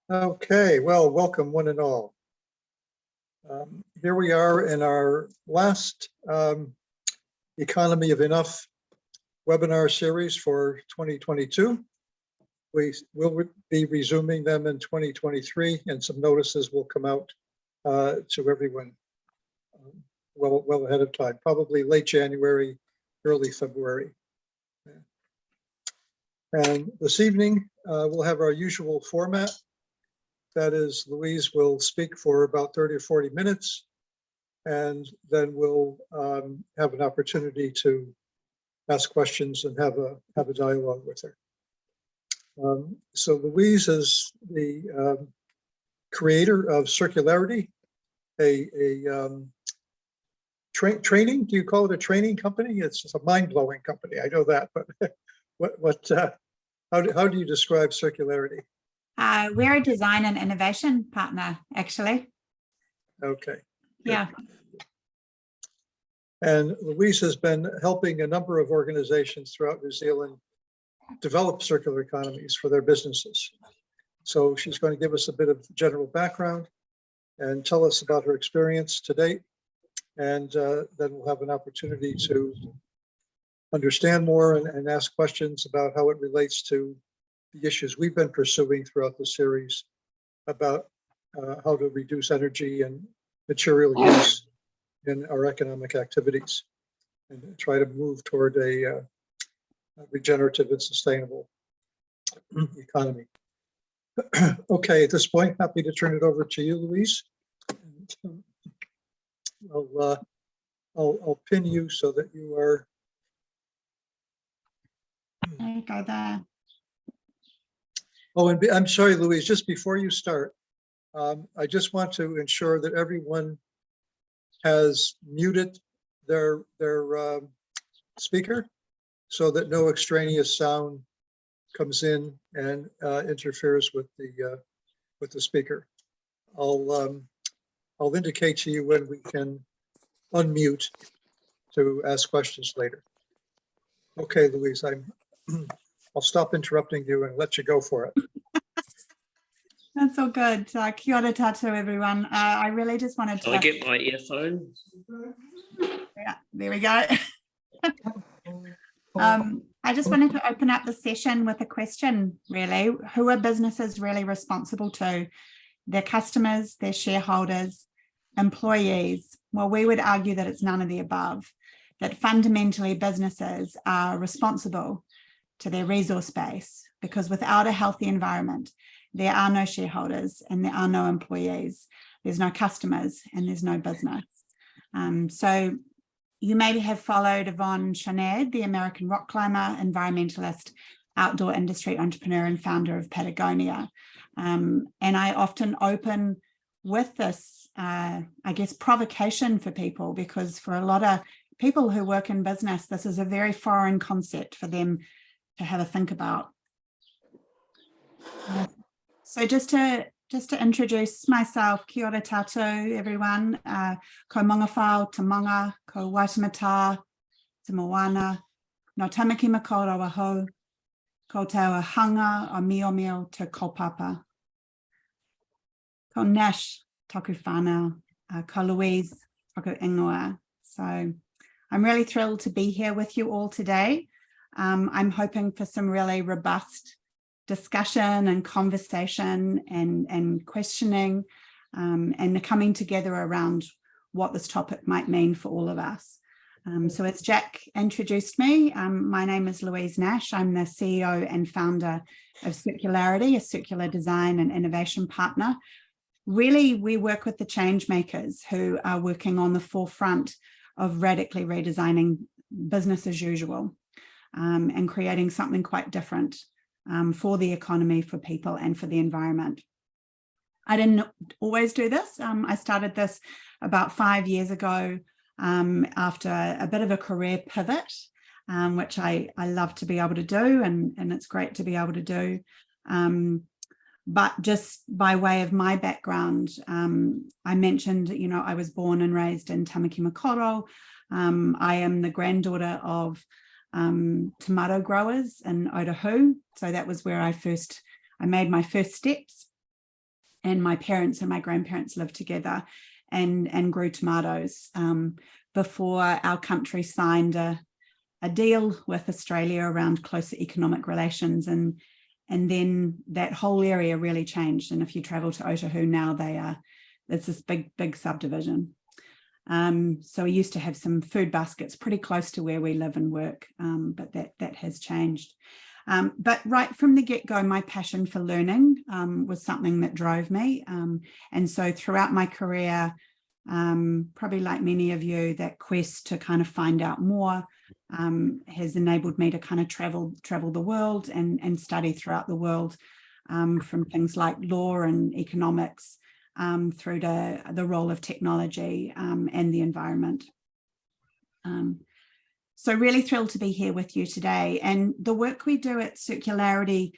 Okay, well, welcome one and all. Here we are in our last Economy of Enough webinar series for 2022. We will be resuming them in 2023, and some notices will come out to everyone well ahead of time, probably late January, early February. And this evening, we'll have our usual format. That is, Louise will speak for about 30 or 40 minutes, and then we'll have an opportunity to ask questions and have a dialogue with her. So Louise is the creator of Circularity, a training. Do you call it a training company? It's just a mind-blowing company. I know that, but how do you describe Circularity? We're a design and innovation partner, actually. Okay. Good. Yeah. And Louise has been helping a number of organizations throughout New Zealand develop circular economies for their businesses. So she's going to give us a bit of general background and tell us about her experience to date. And then we'll have an opportunity to understand more and ask questions about how it relates to the issues we've been pursuing throughout the series about how to reduce energy and material use in our economic activities and try to move toward a regenerative and sustainable economy. Okay, at this point, happy to turn it over to you, Louise. I'll pin you so that you are. There you go there. Oh, and I'm sorry, Louise, just before you start, I just want to ensure that everyone has muted their speaker so that no extraneous sound comes in and interferes with the speaker. I'll indicate to you when we can unmute to ask questions later. Okay, Louise, I'll stop interrupting you and let you go for it. That's all good. Kia ora tātou, everyone. I really just wanted to... Shall I get my earphone? Yeah, there we go. I just wanted to open up the session with a question, really. Who are businesses really responsible to? Their customers, their shareholders, employees? Well, we would argue that it's none of the above, that fundamentally businesses are responsible to their resource base, because without a healthy environment, there are no shareholders and there are no employees. There's no customers and there's no business. So you maybe have followed Yvonne Chouinard, the American rock climber, environmentalist, outdoor industry entrepreneur and founder of Patagonia. And I often open with this, I guess, provocation for people, because for a lot of people who work in business, this is a very foreign concept for them to have a think about. So just to introduce myself, kia ora tātou, everyone. Ko maunga whao, te manga, ko waitamata, te moana, no tamaki makora waho, ko te hanga o mio mio te kaupapa. Ko Nash, toku whānau, ko Louise, toku ingoa. So I'm really thrilled to be here with you all today. I'm hoping for some really robust discussion and conversation and questioning and the coming together around what this topic might mean for all of us. So as Jack introduced me, my name is Louise Nash. I'm the CEO and founder of Circularity, a circular design and innovation partner. Really, we work with the change makers who are working on the forefront of radically redesigning business as usual and creating something quite different for the economy, for people, and for the environment. I didn't always do this. I started this about 5 years ago after a bit of a career pivot, which I love to be able to do, and it's great to be able to do. But just by way of my background, I mentioned, I was born and raised in Tamaki Makaurau. I am the granddaughter of tomato growers in Otahu. So that was where I made my first steps. and my parents and my grandparents lived together and grew tomatoes before our country signed a deal with Australia around closer economic relations, and then that whole area really changed. And if you travel to Otahu now, it's this big subdivision. So we used to have some food baskets pretty close to where we live and work, but that has changed. But right from the get-go, my passion for learning was something that drove me. And so throughout my career, probably like many of you, that quest to kind of find out more has enabled me to kind of travel the world and study throughout the world, from things like law and economics through to the role of technology and the environment. So really thrilled to be here with you today. And the work we do at Circularity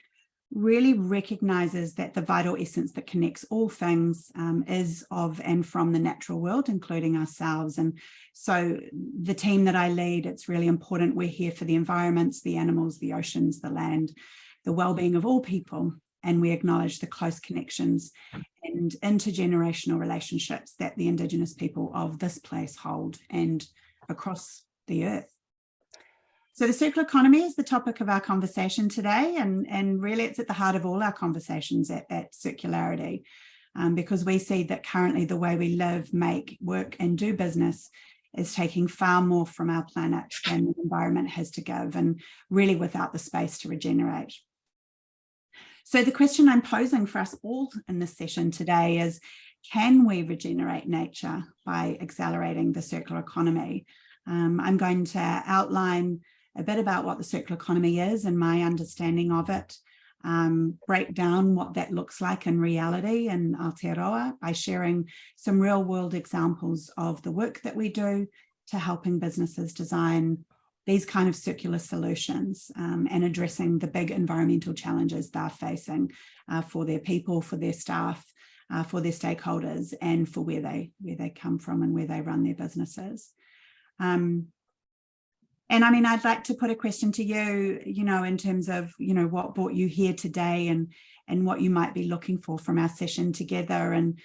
really recognises that the vital essence that connects all things is of and from the natural world, including ourselves. And so the team that I lead, it's really important. We're here for the environments, the animals, the oceans, the land, the well-being of all people. And we acknowledge the close connections and intergenerational relationships that the Indigenous people of this place hold and across the earth. So the circular economy is the topic of our conversation today, and really it's at the heart of all our conversations at Circularity, because we see that currently the way we live, make, work and do business is taking far more from our planet than the environment has to give, and really without the space to regenerate. So the question I'm posing for us all in this session today is, can we regenerate nature by accelerating the circular economy? I'm going to outline a bit about what the circular economy is and my understanding of it, break down what that looks like in reality in Aotearoa by sharing some real world examples of the work that we do to helping businesses design these kind of circular solutions and addressing the big environmental challenges they're facing for their people, for their staff, for their stakeholders, and for where they come from and where they run their businesses. And I mean, I'd like to put a question to you, in terms of, what brought you here today and what you might be looking for from our session together. And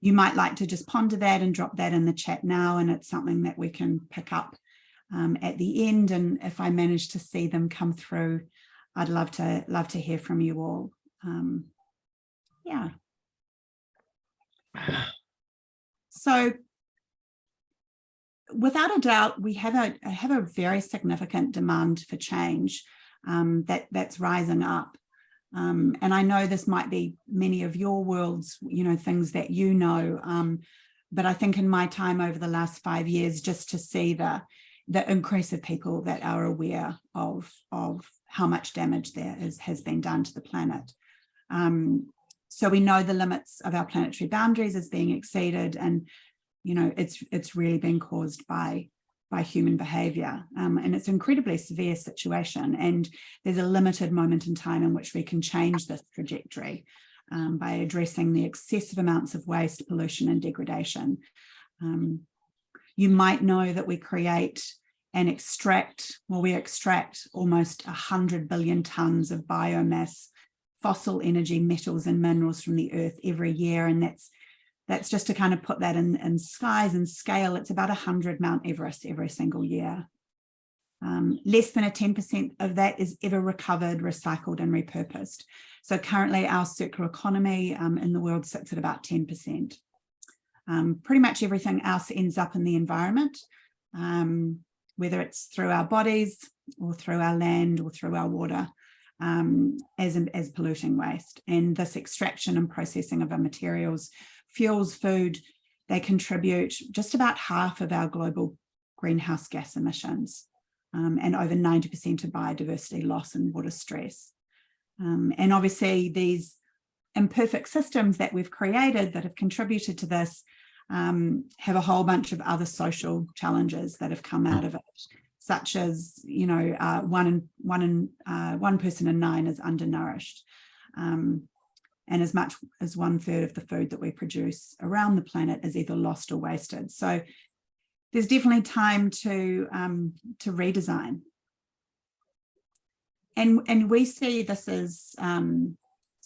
you might like to just ponder that and drop that in the chat now. And it's something that we can pick up at the end. And if I manage to see them come through, I'd love to hear from you all. Yeah. So, without a doubt, we have a very significant demand for change that's rising up. And I know this might be many of your worlds, things that but I think in my time over the last 5 years, just to see the increase of people that are aware of how much damage has been done to the planet. So we know the limits of our planetary boundaries is being exceeded, and it's really been caused by human behavior, and it's an incredibly severe situation, and there's a limited moment in time in which we can change this trajectory by addressing the excessive amounts of waste, pollution and degradation. You might know that we create and extract almost 100 billion tonnes of biomass, fossil energy, metals and minerals from the earth every year, and that's just to kind of put that in size and scale. It's about 100 Mount Everest every single year. Less than 10% of that is ever recovered, recycled and repurposed. So currently our circular economy in the world sits at about 10%. Pretty much everything else ends up in the environment, whether it's through our bodies or through our land or through our water, as polluting waste. And this extraction and processing of our materials, fuels, food, they contribute just about half of our global greenhouse gas emissions, and over 90% of biodiversity loss and water stress. And obviously these imperfect systems that we've created that have contributed to this have a whole bunch of other social challenges that have come out of it, such as, one person in 9 is undernourished. And as much as 1/3 of the food that we produce around the planet is either lost or wasted. So there's definitely time to redesign. And we see this as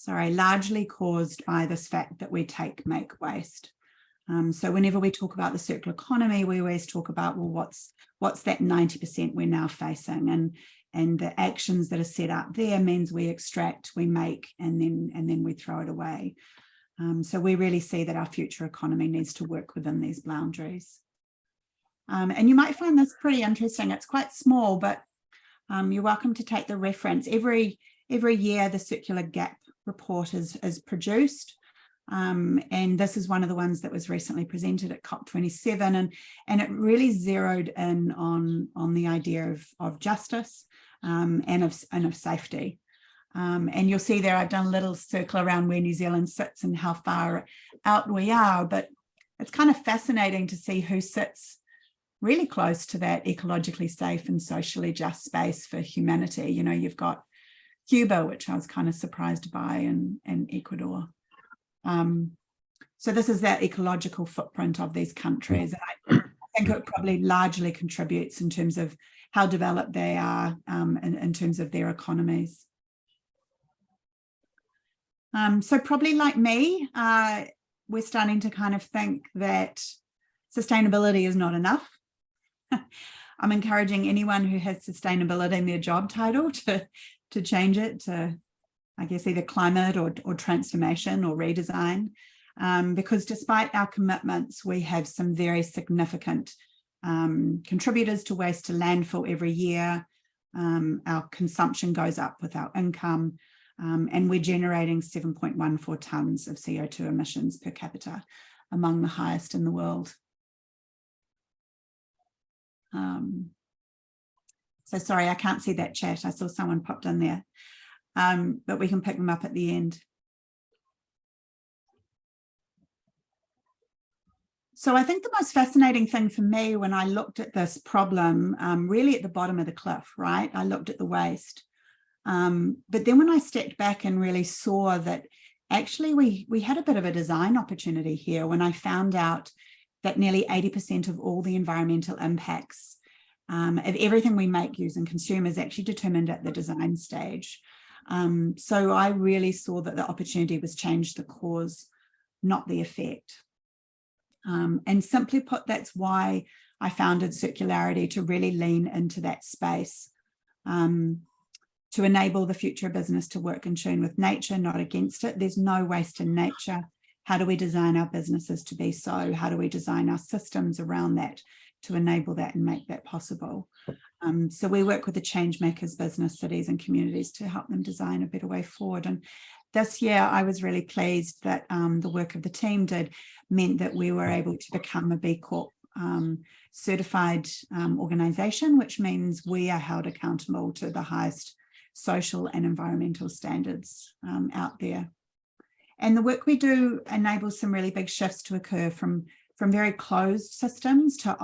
largely caused by this fact that we make waste. So whenever we talk about the circular economy, we always talk about, well, what's that 90% we're now facing, and the actions that are set up there means we extract, we make, and then we throw it away. So we really see that our future economy needs to work within these boundaries. And you might find this pretty interesting. It's quite small, but you're welcome to take the reference. Every year, the Circular Gap report is produced. And this is one of the ones that was recently presented at COP27, and it really zeroed in on the idea of justice and of safety. And you'll see there I've done a little circle around where New Zealand sits and how far out we are, but it's kind of fascinating to see who sits really close to that ecologically safe and socially just space for humanity. You know, you've got Cuba, which I was kind of surprised by, and Ecuador. So this is that ecological footprint of these countries. And I think it probably largely contributes in terms of how developed they are in terms of their economies. So probably like me, we're starting to kind of think that sustainability is not enough. I'm encouraging anyone who has sustainability in their job title to change it to, I guess, either climate or transformation or redesign, because despite our commitments, we have some very significant contributors to waste to landfill every year. Our consumption goes up with our income, and we're generating 7.14 tonnes of CO2 emissions per capita, among the highest in the world. So sorry, I can't see that chat. I saw someone popped in there, but we can pick them up at the end. So I think the most fascinating thing for me when I looked at this problem, really at the bottom of the cliff, right? I looked at the waste. But then when I stepped back and really saw that actually we had a bit of a design opportunity here when I found out that nearly 80% of all the environmental impacts of everything we make, use, and consume is actually determined at the design stage. So I really saw that the opportunity was change the cause, not the effect. And simply put, that's why I founded Circularity, to really lean into that space, to enable the future of business to work in tune with nature, not against it. There's no waste in nature. How do we design our businesses to be so? How do we design our systems around that to enable that and make that possible? So we work with the change makers, business, cities and communities to help them design a better way forward. And this year I was really pleased that the work of the team meant that we were able to become a B Corp certified organisation, which means we are held accountable to the highest social and environmental standards out there. And the work we do enables some really big shifts to occur from very closed systems to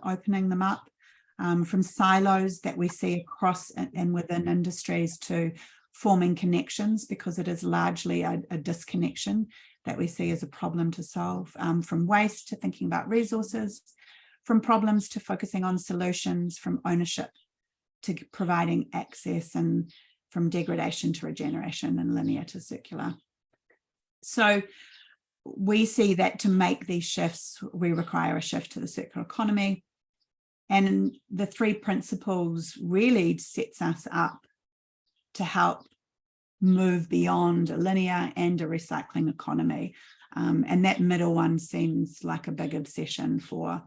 opening them up, from silos that we see across and within industries to forming connections, because it is largely a disconnection that we see as a problem to solve, from waste to thinking about resources, from problems to focusing on solutions, from ownership to providing access, and from degradation to regeneration, and linear to circular. So we see that to make these shifts, we require a shift to the circular economy. And the three principles really sets us up to help move beyond a linear and a recycling economy. And that middle one seems like a big obsession for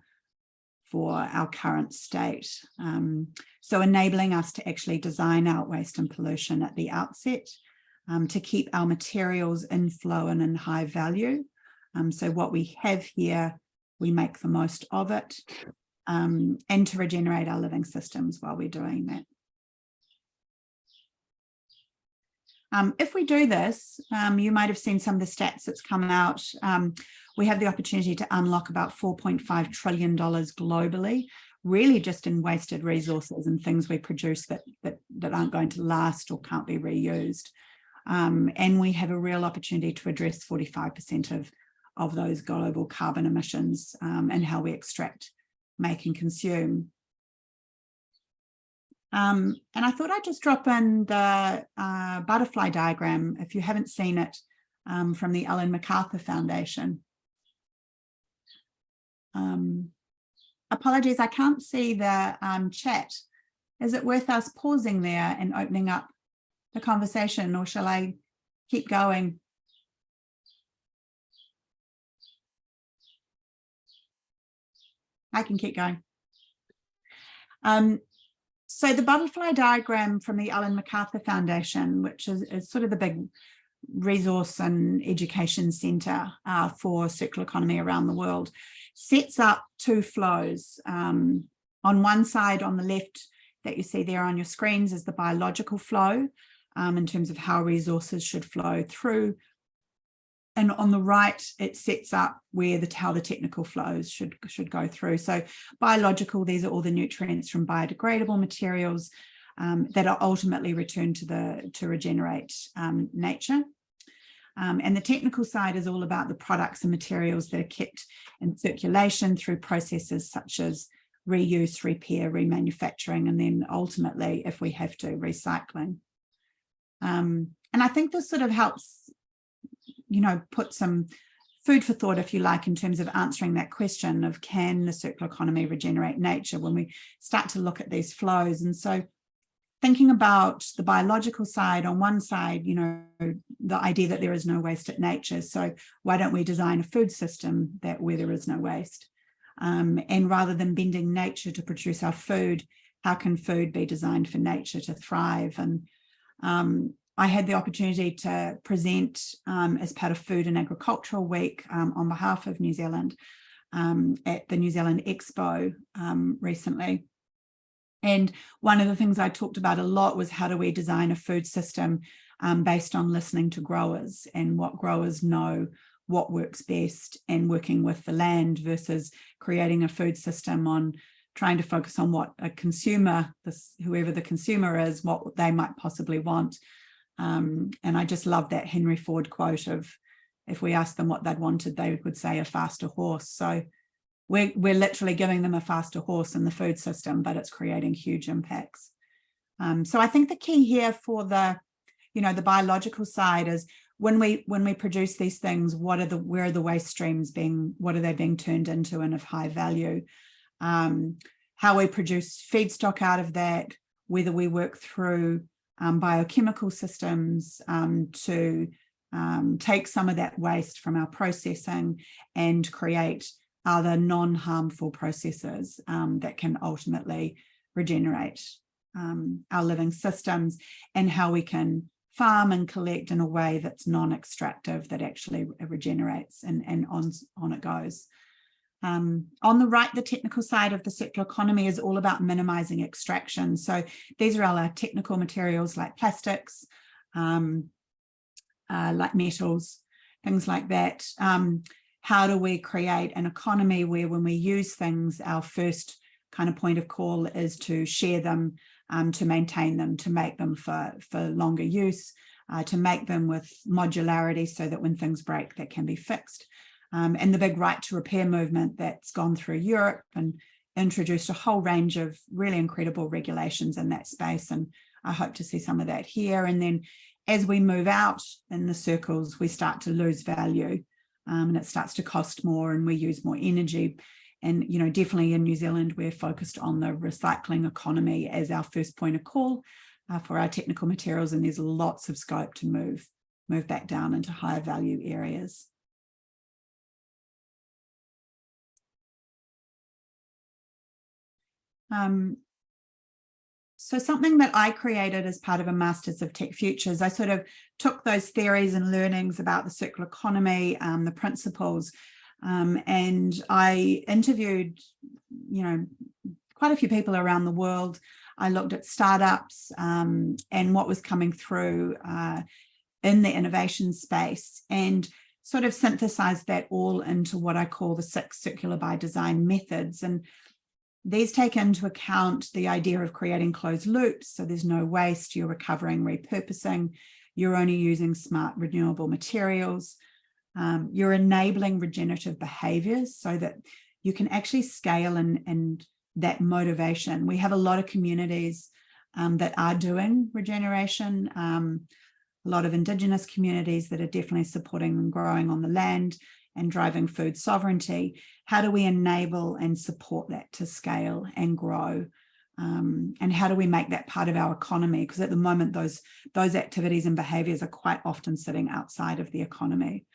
our current state. So enabling us to actually design out waste and pollution at the outset, to keep our materials in flow and in high value. So what we have here, we make the most of it, and to regenerate our living systems while we're doing that. If we do this, you might have seen some of the stats that's come out. We have the opportunity to unlock about $4.5 trillion globally, really just in wasted resources and things we produce that aren't going to last or can't be reused. And we have a real opportunity to address 45% of those global carbon emissions and how we extract, make and consume. And I thought I'd just drop in the butterfly diagram, if you haven't seen it, from the Ellen MacArthur Foundation. Apologies, I can't see the chat. Is it worth us pausing there and opening up the conversation, or shall I keep going? I can keep going. So the butterfly diagram from the Ellen MacArthur Foundation, which is sort of the big resource and education centre for circular economy around the world, sets up two flows. On one side, on the left, that you see there on your screens, is the biological flow in terms of how resources should flow through. And on the right, it sets up where how the technical flows should go through. So biological, these are all the nutrients from biodegradable materials that are ultimately returned to regenerate nature. And the technical side is all about the products and materials that are kept in circulation through processes such as reuse, repair, remanufacturing, and then ultimately, if we have to, recycling. And I think this sort of helps, put some food for thought, if you like, in terms of answering that question of, can the circular economy regenerate nature, when we start to look at these flows. And so thinking about the biological side, on one side, the idea that there is no waste at nature. So why don't we design a food system where there is no waste? And rather than bending nature to produce our food, how can food be designed for nature to thrive? And I had the opportunity to present as part of Food and Agricultural Week on behalf of New Zealand at the New Zealand Expo recently. And one of the things I talked about a lot was, how do we design a food system based on listening to growers and what growers know, what works best, and working with the land, versus creating a food system on trying to focus on what a consumer, whoever the consumer is, what they might possibly want. And I just love that Henry Ford quote of, if we asked them what they'd wanted, they would say a faster horse. So we're literally giving them a faster horse in the food system, but it's creating huge impacts. So I think the key here for the biological side is, when we produce these things, where are the waste streams what are they being turned into, and of high value? How we produce feedstock out of that, whether we work through biochemical systems to take some of that waste from our processing and create other non-harmful processes that can ultimately regenerate our living systems, and how we can farm and collect in a way that's non-extractive, that actually regenerates, and on it goes. On the right, the technical side of the circular economy is all about minimizing extraction. So these are all our technical materials, like plastics, like metals, things like that. How do we create an economy where, when we use things, our first kind of point of call is to share them, to maintain them, to make them for longer use, to make them with modularity, so that when things break, that can be fixed. And the big right to repair movement that's gone through Europe and introduced a whole range of really incredible regulations in that space. And I hope to see some of that here. And then as we move out in the circles, we start to lose value, and it starts to cost more, and we use more energy. And, definitely in New Zealand, we're focused on the recycling economy as our first point of call for our technical materials. And there's lots of scope to move back down into higher value areas. So something that I created as part of a Masters of Tech Futures, I sort of took those theories and learnings about the circular economy, the principles, and I interviewed, quite a few people around the world. I looked at startups and what was coming through in the innovation space, and sort of synthesized that all into what I call the 6 circular by design methods. And these take into account the idea of creating closed loops. So there's no waste, you're recovering, repurposing, you're only using smart renewable materials, you're enabling regenerative behaviors so that you can actually scale and that motivation. We have a lot of communities that are doing regeneration, a lot of Indigenous communities that are definitely supporting and growing on the land and driving food sovereignty. How do we enable and support that to scale and grow? And how do we make that part of our economy? Because at the moment, those activities and behaviours are quite often sitting outside of the economy.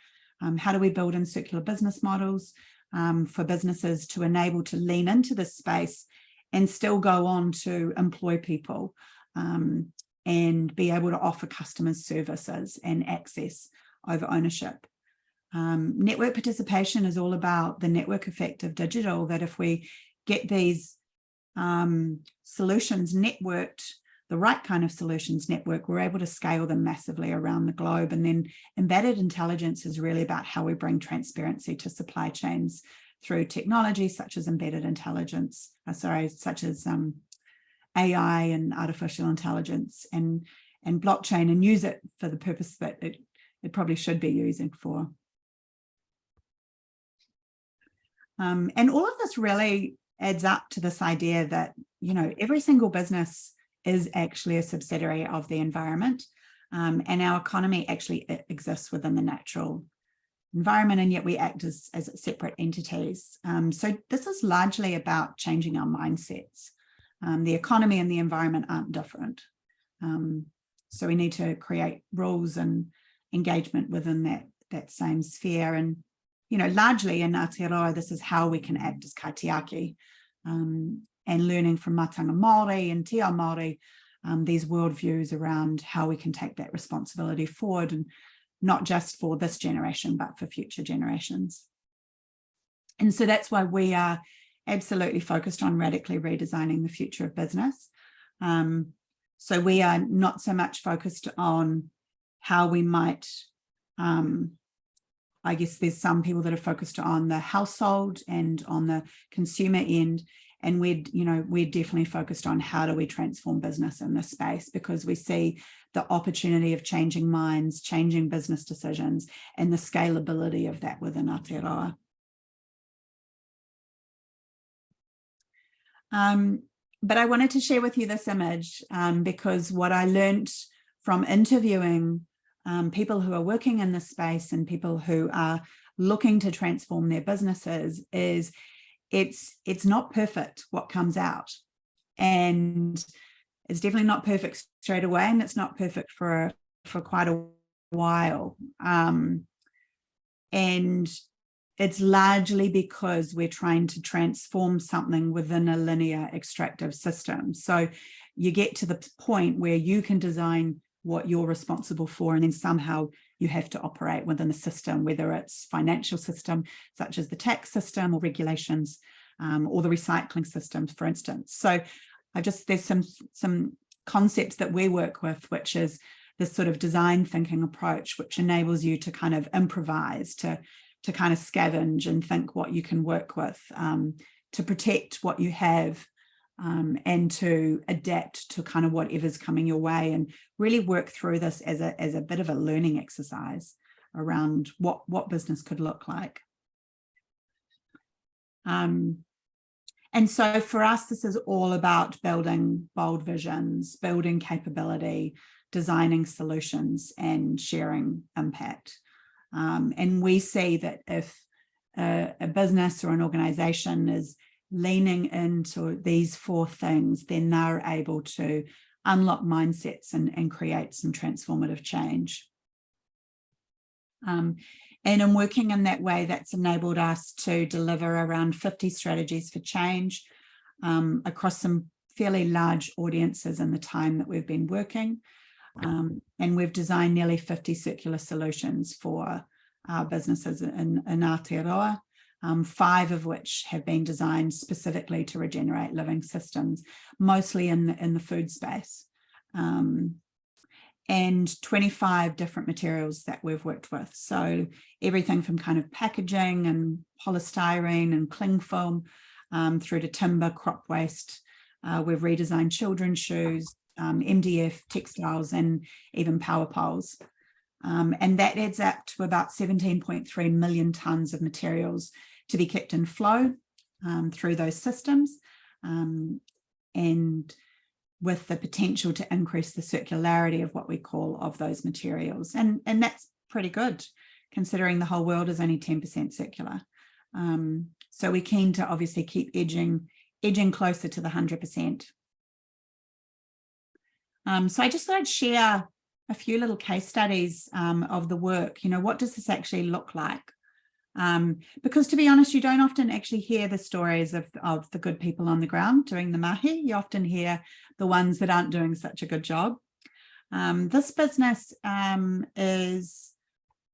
How do we build in circular business models for businesses to enable to lean into this space and still go on to employ people and be able to offer customers services and access over ownership? Network participation is all about the network effect of digital, that if we get these solutions networked, the right kind of solutions network, we're able to scale them massively around the globe. And then embedded intelligence is really about how we bring transparency to supply chains through technology such as embedded intelligence, such as AI and artificial intelligence and blockchain, and use it for the purpose that it probably should be using for. And all of this really adds up to this idea that, you know, every single business is actually a subsidiary of the environment, and our economy actually exists within the natural environment, and yet we act as separate entities. So this is largely about changing our mindsets. The economy and the environment aren't different. So we need to create rules and engagement within that same sphere. And, you know, largely in Aotearoa, this is how we can act as kaitiaki, and learning from Matanga Māori and Te Ao Māori, these worldviews around how we can take that responsibility forward, and not just for this generation, but for future generations. And so that's why we are absolutely focused on radically redesigning the future of business. So we are not so much focused on how we might, I guess there's some people that are focused on the household and on the consumer end. And we're definitely focused on how do we transform business in this space, because we see the opportunity of changing minds, changing business decisions, and the scalability of that within Aotearoa. But I wanted to share with you this image because what I learned from interviewing people who are working in this space and people who are looking to transform their businesses is it's not perfect what comes out, and it's definitely not perfect straight away, and it's not perfect for quite a while, and it's largely because we're trying to transform something within a linear extractive system. So you get to the point where you can design what you're responsible for, and then somehow you have to operate within a system, whether it's financial system, such as the tax system or regulations, or the recycling systems, for instance. So there's some concepts that we work with, which is this sort of design thinking approach, which enables you to kind of improvise, to kind of scavenge and think what you can work with, to protect what you have, and to adapt to kind of whatever's coming your way, and really work through this as a bit of a learning exercise around what business could look like. And so for us, this is all about building bold visions, building capability, designing solutions, and sharing impact. And we see that if a business or an organization is leaning into these four things, then they're able to unlock mindsets and create some transformative change. And in working in that way, that's enabled us to deliver around 50 strategies for change across some fairly large audiences in the time that we've been working. And we've designed nearly 50 circular solutions for our businesses in Aotearoa, 5 of which have been designed specifically to regenerate living systems, mostly in the food space. And 25 different materials that we've worked with. So everything from kind of packaging and polystyrene and cling film through to timber, crop waste. We've redesigned children's shoes, MDF, textiles, and even power poles. And that adds up to about 17.3 million tonnes of materials to be kept in flow through those systems. And with the potential to increase the circularity of what we call of those materials. And that's pretty good, considering the whole world is only 10% circular. So we're keen to obviously keep edging closer to the 100%. So I just thought I'd share a few little case studies of the work. You know, what does this actually look like? Because to be honest, you don't often actually hear the stories of the good people on the ground doing the mahi. You often hear the ones that aren't doing such a good job. This business is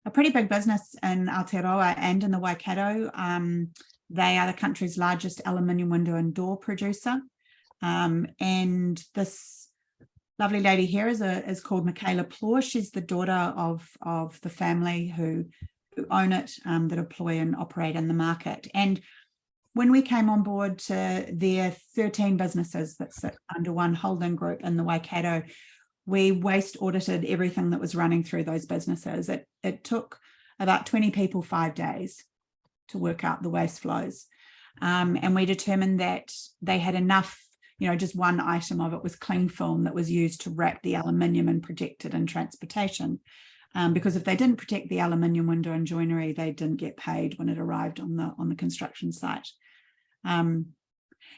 a pretty big business in Aotearoa and in the Waikato. They are the country's largest aluminium window and door producer. And this lovely lady here is called Michaela Plor. She's the daughter of the family who own it, that employ and operate in the market. And when we came on board to their 13 businesses that sit under one holding group in the Waikato, we waste audited everything that was running through those businesses. It took about 20 people 5 days to work out the waste flows. And we determined that they had enough, you know, just one item of it was cling film that was used to wrap the aluminium and protect it in transportation. Because if they didn't protect the aluminium window and joinery, they didn't get paid when it arrived on the construction site.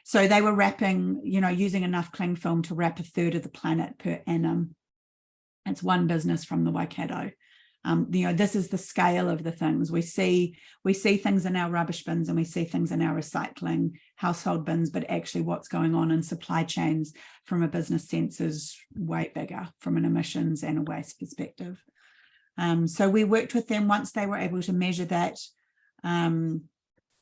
So they were wrapping, you know, using enough cling film to wrap 1/3 of the planet per annum. It's one business from the Waikato. You know, this is the scale of the things. We see things in our rubbish bins and we see things in our recycling household bins, but actually what's going on in supply chains from a business sense is way bigger from an emissions and a waste perspective. So we worked with them once they were able to measure that.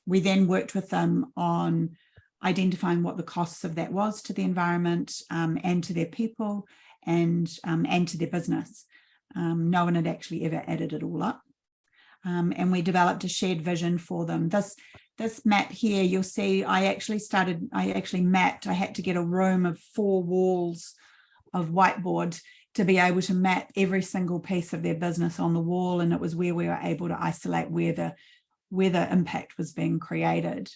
We then worked with them on identifying what the costs of that was to the environment, and to their people, and to their business. No one had actually ever added it all up. And we developed a shared vision for them. This map here, you'll see I actually mapped. I had to get a room of 4 walls of whiteboard to be able to map every single piece of their business on the wall, and it was where we were able to isolate where the impact was being created.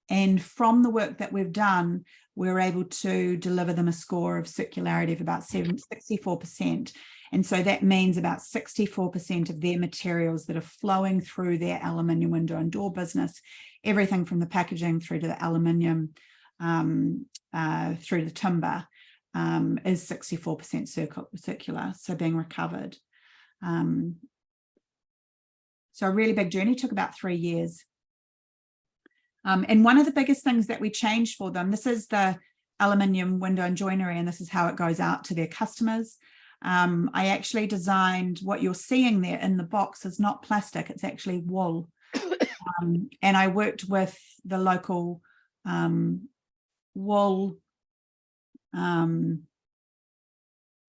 And from the work that we've done, we're able to deliver them a score of circularity of about 64%. And so that means about 64% of their materials that are flowing through their aluminium window and door business, everything from the packaging through to the aluminium, through the timber, is 64% circular, so being recovered. So a really big journey, took about 3 years. And one of the biggest things that we changed for them, this is the aluminium window and joinery, and this is how it goes out to their customers. I actually designed, what you're seeing there in the box is not plastic, it's actually wool. And I worked with the local wool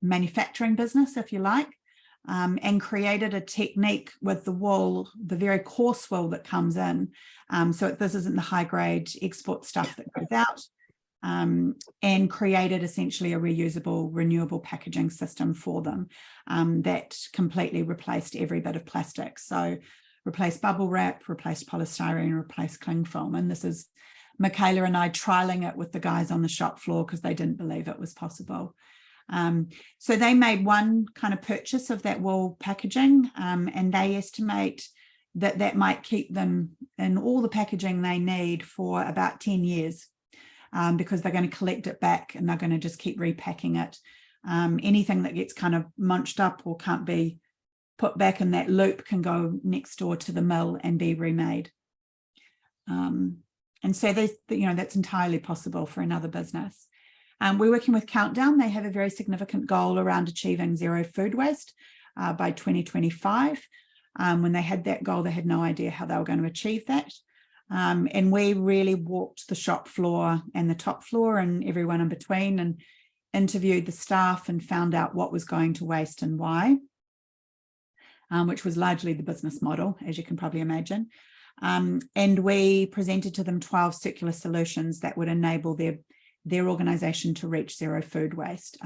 manufacturing business, if you like, and created a technique with the wool, the very coarse wool that comes in. So this isn't the high grade export stuff that goes out, and created essentially a reusable, renewable packaging system for them that completely replaced every bit of plastic. So replaced bubble wrap, replaced polystyrene, replaced cling film. And this is Michaela and I trialing it with the guys on the shop floor because they didn't believe it was possible. So they made one kind of purchase of that wool packaging, and they estimate that that might keep them in all the packaging they need for about 10 years, because they're going to collect it back and they're going to just keep repacking it. Anything that gets kind of munched up or can't be put back in that loop can go next door to the mill and be remade. And so that's entirely possible for another business. We're working with Countdown. They have a very significant goal around achieving zero food waste by 2025. When they had that goal, they had no idea how they were going to achieve that. And we really walked the shop floor and the top floor and everyone in between, and interviewed the staff and found out what was going to waste and why, which was largely the business model, as you can probably imagine. And we presented to them 12 circular solutions that would enable their organisation to reach zero food waste.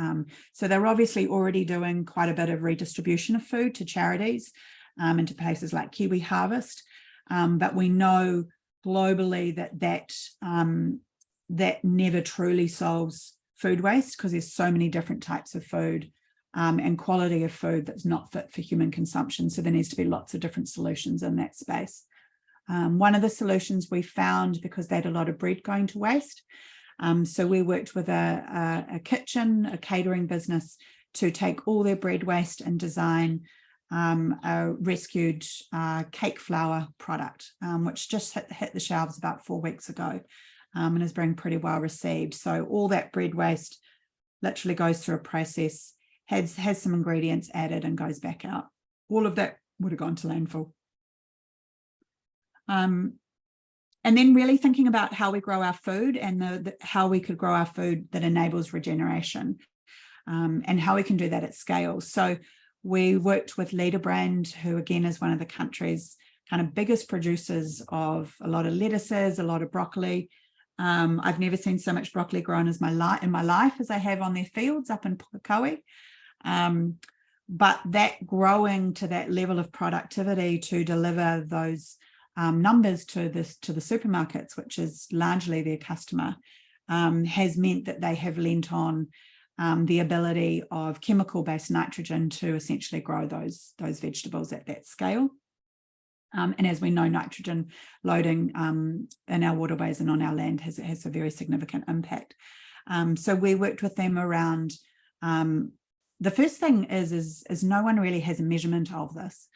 So they're obviously already doing quite a bit of redistribution of food to charities and to places like Kiwi Harvest. But we know globally that never truly solves food waste, because there's so many different types of food and quality of food that's not fit for human consumption. So there needs to be lots of different solutions in that space. One of the solutions we found, because they had a lot of bread going to waste, so we worked with a kitchen, a catering business, to take all their bread waste and design a rescued cake flour product, which just hit the shelves about 4 weeks ago and is being pretty well received. So all that bread waste literally goes through a process, has some ingredients added and goes back out. All of that would have gone to landfill. And then really thinking about how we grow our food and how we could grow our food that enables regeneration, and how we can do that at scale. So we worked with Leader Brand, who again is one of the country's kind of biggest producers of a lot of lettuces, a lot of broccoli. I've never seen so much broccoli grown in my life as I have on their fields up in Pukekohe. But that growing to that level of productivity to deliver those numbers to the supermarkets, which is largely their customer, has meant that they have lent on the ability of chemical-based nitrogen to essentially grow those vegetables at that scale. And as we know, nitrogen loading in our waterways and on our land has a very significant impact. So we worked with them around, the first thing is no one really has a measurement of this.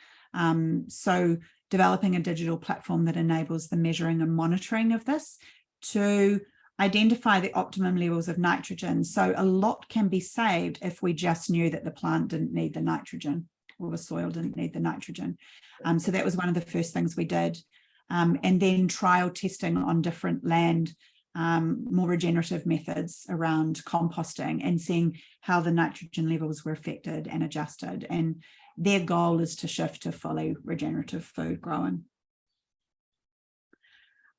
So developing a digital platform that enables the measuring and monitoring of this to identify the optimum levels of nitrogen. So a lot can be saved if we just knew that the plant didn't need the nitrogen or the soil didn't need the nitrogen. So that was one of the first things we did. And then trial testing on different land, more regenerative methods around composting and seeing how the nitrogen levels were affected and adjusted. And their goal is to shift to fully regenerative food growing.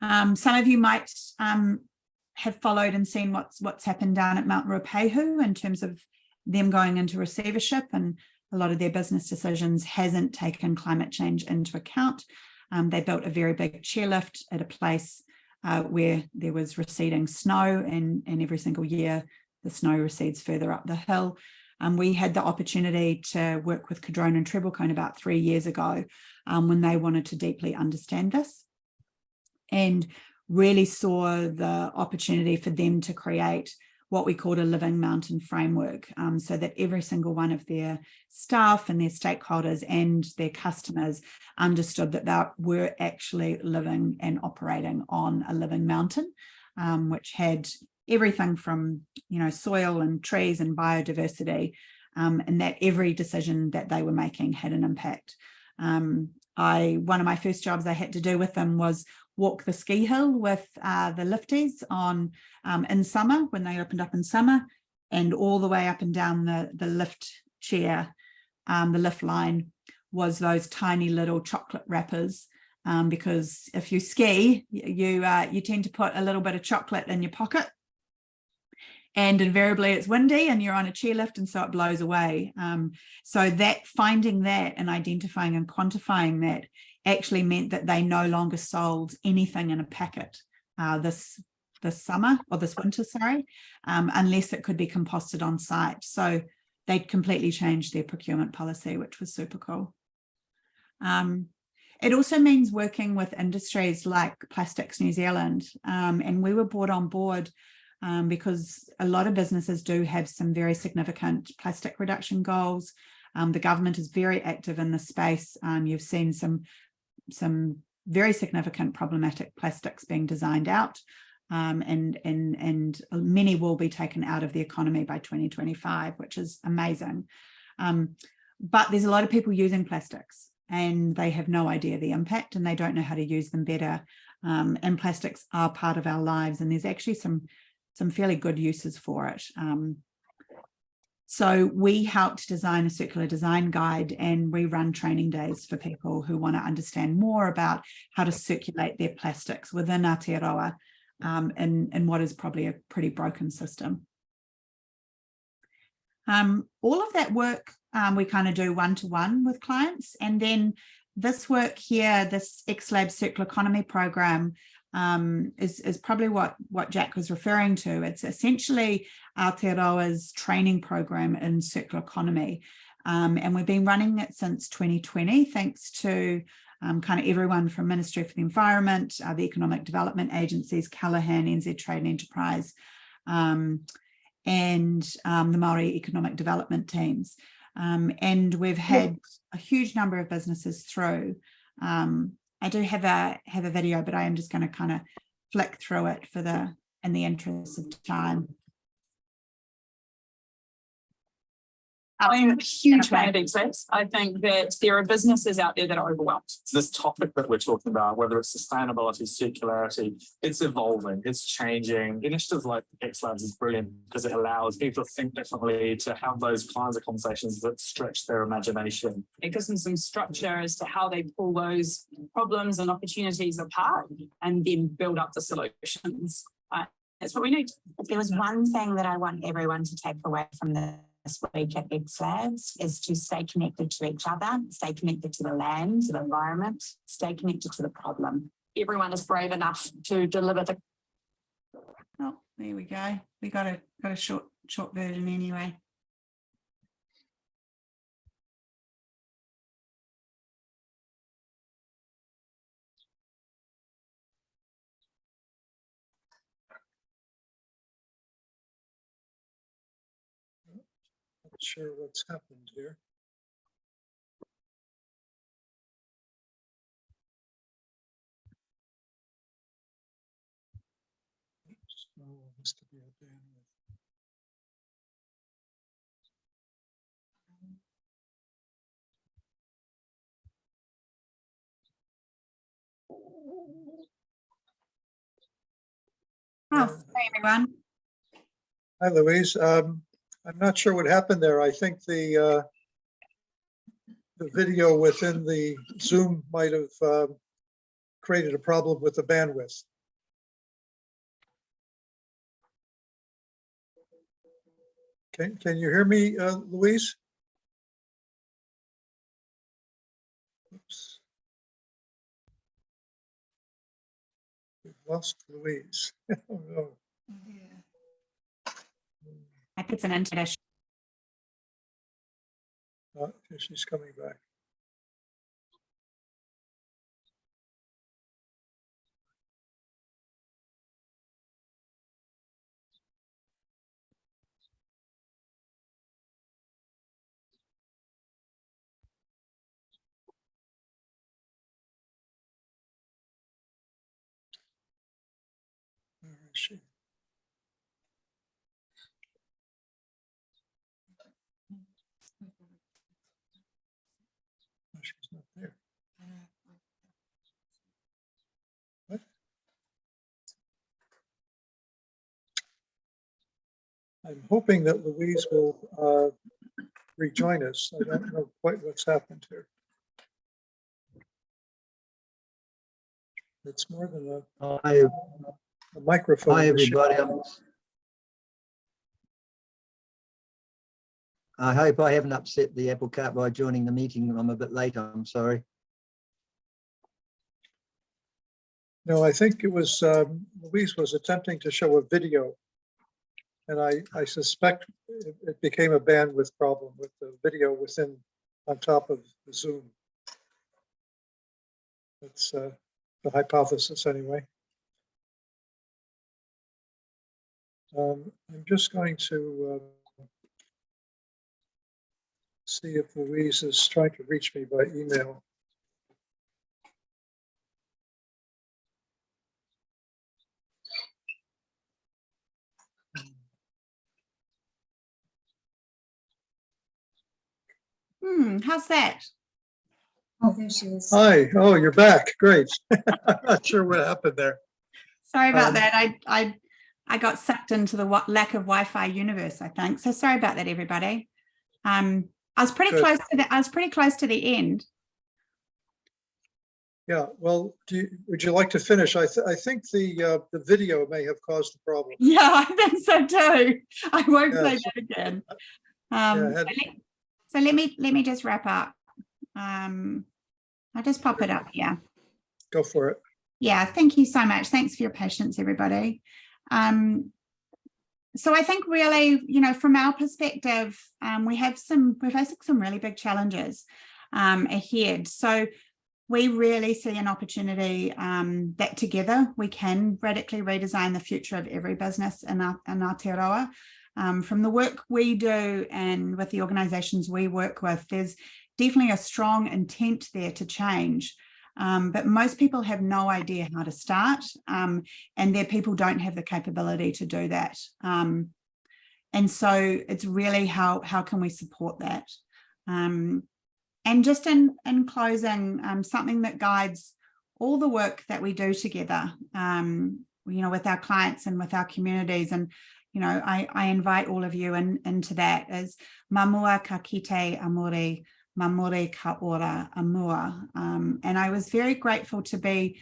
Some of you might have followed and seen what's happened down at Mount Ruapehu in terms of them going into receivership, and a lot of their business decisions hasn't taken climate change into account. They built a very big chairlift at a place where there was receding snow, and every single year the snow recedes further up the hill. We had the opportunity to work with Cadrone and Treblecone about 3 years ago when they wanted to deeply understand this, and really saw the opportunity for them to create what we called a living mountain framework, so that every single one of their staff and their stakeholders and their customers understood that they were actually living and operating on a living mountain, which had everything from, soil and trees and biodiversity, and that every decision that they were making had an impact. One of my first jobs I had to do with them was walk the ski hill with the lifties in summer, when they opened up in summer, and all the way up and down the lift chair, the lift line was those tiny little chocolate wrappers, because if you ski, you tend to put a little bit of chocolate in your pocket, and invariably it's windy and you're on a chairlift, and so it blows away. So that finding that and identifying and quantifying that actually meant that they no longer sold anything in a packet this winter, unless it could be composted on site. So they'd completely changed their procurement policy, which was super cool. It also means working with industries like Plastics New Zealand, and we were brought on board because a lot of businesses do have some very significant plastic reduction goals. The government is very active in this space. You've seen some very significant problematic plastics being designed out, and many will be taken out of the economy by 2025, which is amazing. But there's a lot of people using plastics and they have no idea the impact, and they don't know how to use them better. And plastics are part of our lives, and there's actually some fairly good uses for it. So we helped design a circular design guide, and we run training days for people who want to understand more about how to circulate their plastics within Aotearoa, in what is probably a pretty broken system. All of that work we kind of do one-to-one with clients, and then this work here, this XLabs Circular Economy program, is probably what Jack was referring to. It's essentially Aotearoa's training program in circular economy. And we've been running it since 2020, thanks to kind of everyone from Ministry for the Environment, the Economic Development Agencies, Callaghan, NZ Trade and Enterprise, and the Māori Economic Development teams. And we've had a huge number of businesses through. I do have a video, but I am just going to kind of flick through it in the interest of time. Huge fan of XLabs. I think that there are businesses out there that are overwhelmed. This topic that we're talking about, whether it's sustainability, circularity, it's evolving, it's changing. Initiatives like XLabs is brilliant because it allows people to think differently, to have those kinds of conversations that stretch their imagination. It gives them some structure as to how they pull those problems and opportunities apart and then build up the solutions. That's what we need. If there was one thing that I want everyone to take away from this week at XLabs is to stay connected to each other, stay connected to the land, to the environment, stay connected to the problem. Everyone is brave enough to deliver the. Oh, there we go. We got a short version anyway. Not sure what's happened here. Oops. Oh, must be a bandwidth. Oh, sorry, everyone. Hi, Louise. I'm not sure what happened there. I think the video within the Zoom might have created a problem with the bandwidth. Can you hear me, Louise? Oops. We've lost Louise. Oh, no. I think it's an internet issue. Oh, she's coming back. Where is she? Oh, she's not there. What? I'm hoping that Louise will rejoin us. I don't know quite what's happened here. It's more than a microphone. Hi, issue. everybody. I hope I haven't upset the apple cart by joining the meeting. I'm a bit late, I'm sorry. No, I think it was Louise was attempting to show a video, and I suspect it became a bandwidth problem with the video on top of the Zoom. That's the hypothesis anyway. I'm just going to see if Louise is trying to reach me by email. How's that? Oh, there she is. Hi, oh, you're back. Great. I'm not sure what happened there. Sorry about that. I got sucked into the lack of Wi-Fi universe, I think. So sorry about that, everybody. I was pretty Good. close to the end. Yeah, well, would you like to finish? I think the video may have caused the problem. Yeah, I think so too. I won't Yeah, play so- that again. Yeah, So let me just wrap up. I'll just pop it up here. go for it. Yeah, thank you so much. Thanks for your patience, everybody. So I think really, from our perspective, we're facing some really big challenges ahead. So we really see an opportunity that together we can radically redesign the future of every business in Aotearoa. From the work we do and with the organisations we work with, there's definitely a strong intent there to change. But most people have no idea how to start, and their people don't have the capability to do that. And so it's really how can we support that? And just in closing, something that guides all the work that we do together, with our clients and with our communities, and I invite all of you into that, is mamua ka kite amore, mamore ka ora amua. And I was very grateful to be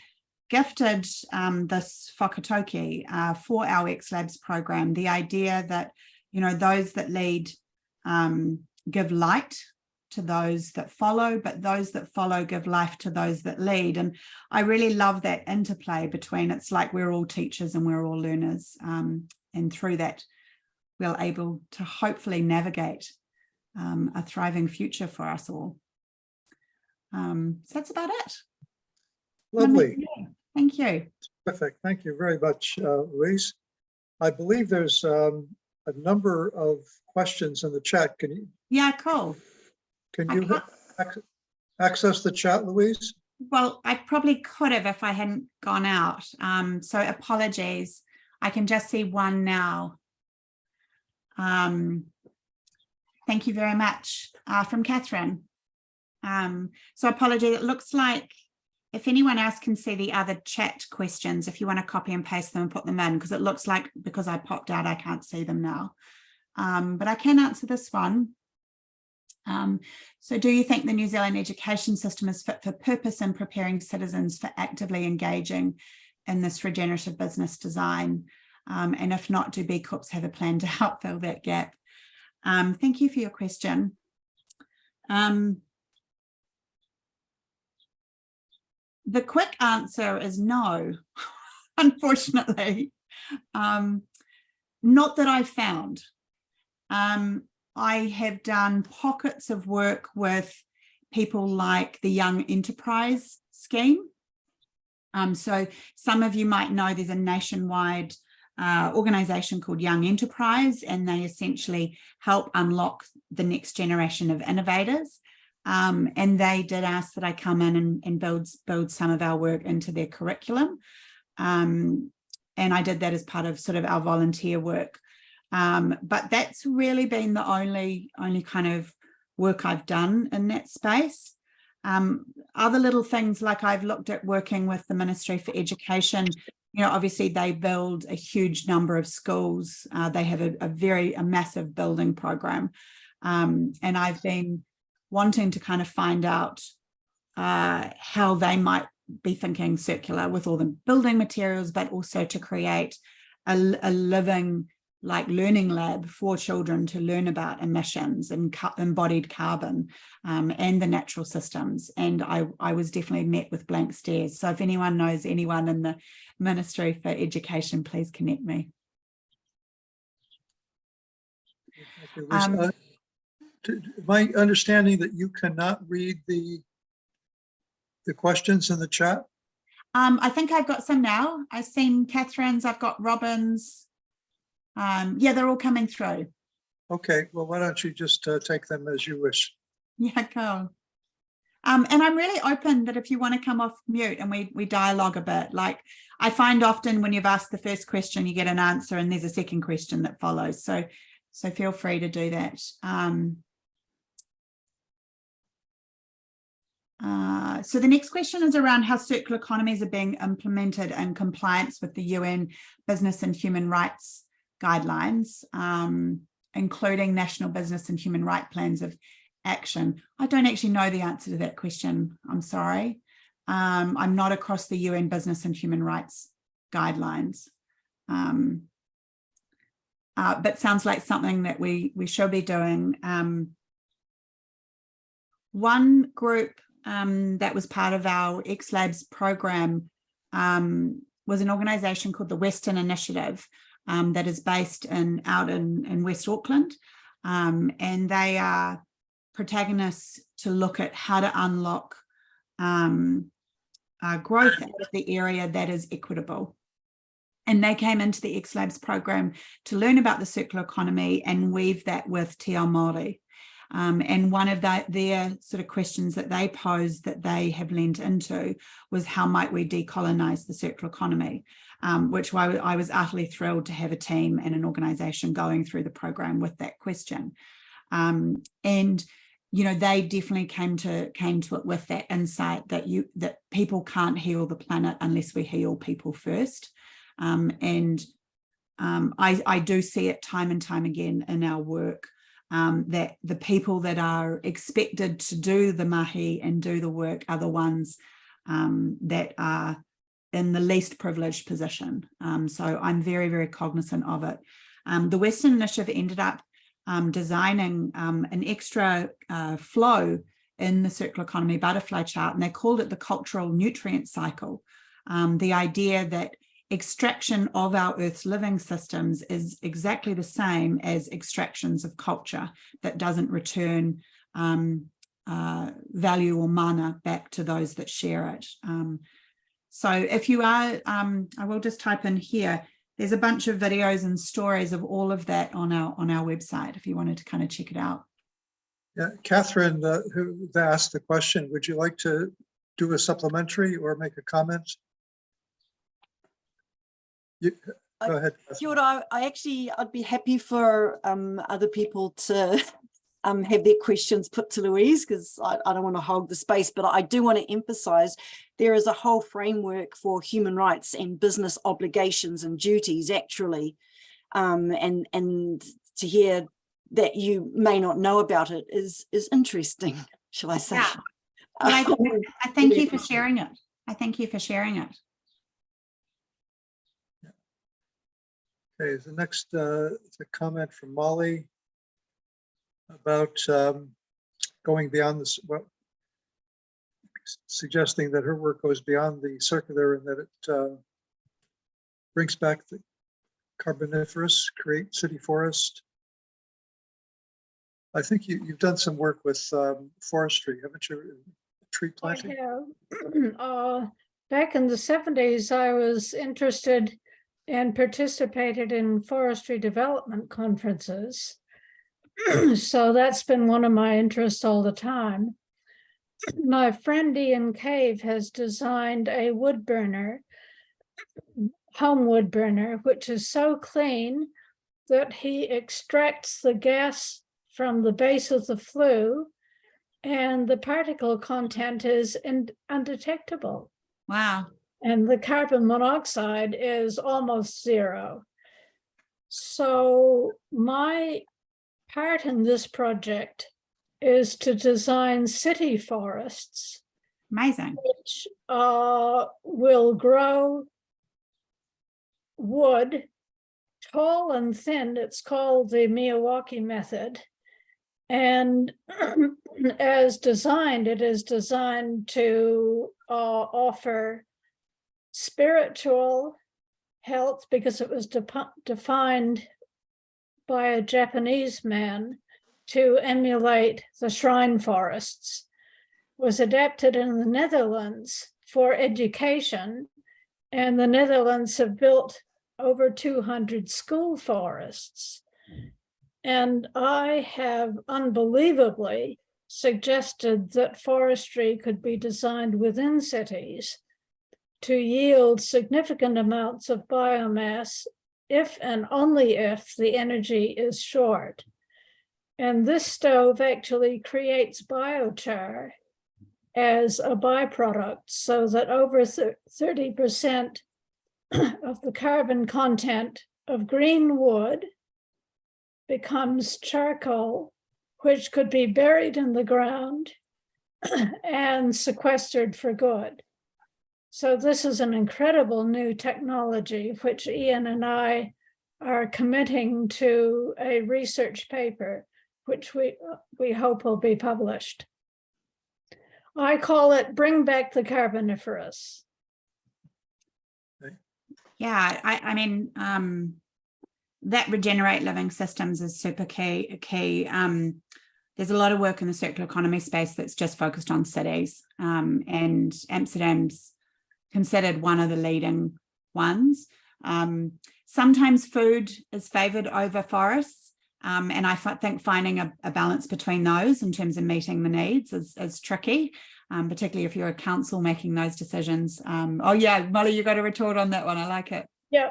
gifted this whakatoki for our XLabs program, the idea that, those that lead give light to those that follow, but those that follow give life to those that lead. And I really love that interplay between, it's like we're all teachers and we're all learners. And through that, we're able to hopefully navigate a thriving future for us all. So that's about it. Lovely. Thank you. Perfect. Thank you very much, Louise. I believe there's a number of questions in the chat. Yeah, cool. Can you access the chat, Louise? Well, I probably could have if I hadn't gone out. So apologies. I can just see one now. Thank you very much from Catherine. So apologies. It looks like if anyone else can see the other chat questions, if you want to copy and paste them and put them in, because it looks like because I popped out, I can't see them now. But I can answer this one. So do you think the New Zealand education system is fit for purpose in preparing citizens for actively engaging in this regenerative business design? And if not, do B Corps have a plan to help fill that gap? Thank you for your question. The quick answer is no, unfortunately. Not that I've found. I have done pockets of work with people like the Young Enterprise Scheme. So some of you might know there's a nationwide organisation called Young Enterprise, and they essentially help unlock the next generation of innovators. And they did ask that I come in and build some of our work into their curriculum. And I did that as part of sort of our volunteer work. But that's really been the only kind of work I've done in that space. Other little things, like I've looked at working with the Ministry for Education. Obviously they build a huge number of schools. They have a massive building program. And I've been wanting to kind of find out how they might be thinking circular with all the building materials, but also to create a living learning lab for children to learn about emissions and embodied carbon and the natural systems. And I was definitely met with blank stares. So if anyone knows anyone in the Ministry for Education, please connect me. My understanding that you cannot read the questions in the chat? I think I've got some now. I've seen Catherine's, I've got Robin's. Yeah, they're all coming through. Okay, well, why don't you just take them as you wish? Yeah, cool. And I'm really open that if you want to come off mute and we dialogue a bit. Like I find often when you've asked the first question, you get an answer and there's a second question that follows. So feel free to do that. So the next question is around how circular economies are being implemented in compliance with the UN Business and Human Rights guidelines, including national business and human rights plans of action. I don't actually know the answer to that question. I'm sorry. I'm not across the UN Business and Human Rights guidelines. But sounds like something that we should be doing. One group that was part of our XLabs program was an organisation called the Western Initiative. that is based out in West Auckland. And they are protagonists to look at how to unlock growth out of the area that is equitable. And they came into the XLabs program to learn about the circular economy and weave that with Te Ao Māori. And one of their sort of questions that they posed that they have lent into was how might we decolonize the circular economy, which I was utterly thrilled to have a team and an organization going through the program with that question. And you know, they definitely came to it with that insight that people can't heal the planet unless we heal people first. I do see it time and time again in our work, that the people that are expected to do the mahi and do the work are the ones that are in the least privileged position. So I'm very, very cognizant of it. The Western Initiative ended up designing an extra flow in the circular economy butterfly chart, and they called it the cultural nutrient cycle. The idea that extraction of our Earth's living systems is exactly the same as extractions of culture that doesn't return value or mana back to those that share it. So if you are, I will just type in here, there's a bunch of videos and stories of all of that on our website if you wanted to kind of check it out. Yeah, Catherine, who asked the question, would you like to do a supplementary or make a comment? Go ahead. Kia ora, I'd be happy for other people to have their questions put to Louise, because I don't want to hog the space, but I do want to emphasize there is a whole framework for human rights and business obligations and duties actually, and to hear that you may not know about it is interesting, shall I say. Yeah. Well, I thank you for sharing it. I thank you for sharing it. Okay, the next is a comment from Molly about going beyond this, well, suggesting that her work goes beyond the circular and that it brings back the carboniferous, create city forest. I think you've done some work with forestry, haven't you? Tree planting? I have. Back in the 70s, I was interested and participated in forestry development conferences. So that's been one of my interests all the time. My friend Ian Cave has designed a wood burner, home wood burner, which is so clean that he extracts the gas from the base of the flue and the particle content is undetectable. Wow. And the carbon monoxide is almost zero. So my part in this project is to design city forests. Amazing. Which will grow wood, tall and thin. It's called the Miyawaki method. And as designed, it is designed to offer spiritual health, because it was defined by a Japanese man to emulate the shrine forests, was adapted in the Netherlands for education, and the Netherlands have built over 200 school forests. And I have unbelievably suggested that forestry could be designed within cities to yield significant amounts of biomass if and only if the energy is short. And this stove actually creates biochar as a byproduct, so that over 30% of the carbon content of green wood becomes charcoal, which could be buried in the ground and sequestered for good. So this is an incredible new technology, which Ian and I are committing to a research paper, which we hope will be published. I call it Bring Back the Carboniferous. Yeah, I mean, that regenerate living systems is super key. There's a lot of work in the circular economy space that's just focused on cities, and Amsterdam's considered one of the leading ones. Sometimes food is favoured over forests, and I think finding a balance between those in terms of meeting the needs is tricky, particularly if you're a council making those decisions. Oh yeah, Molly, you got a retort on that one. I like it. Yeah.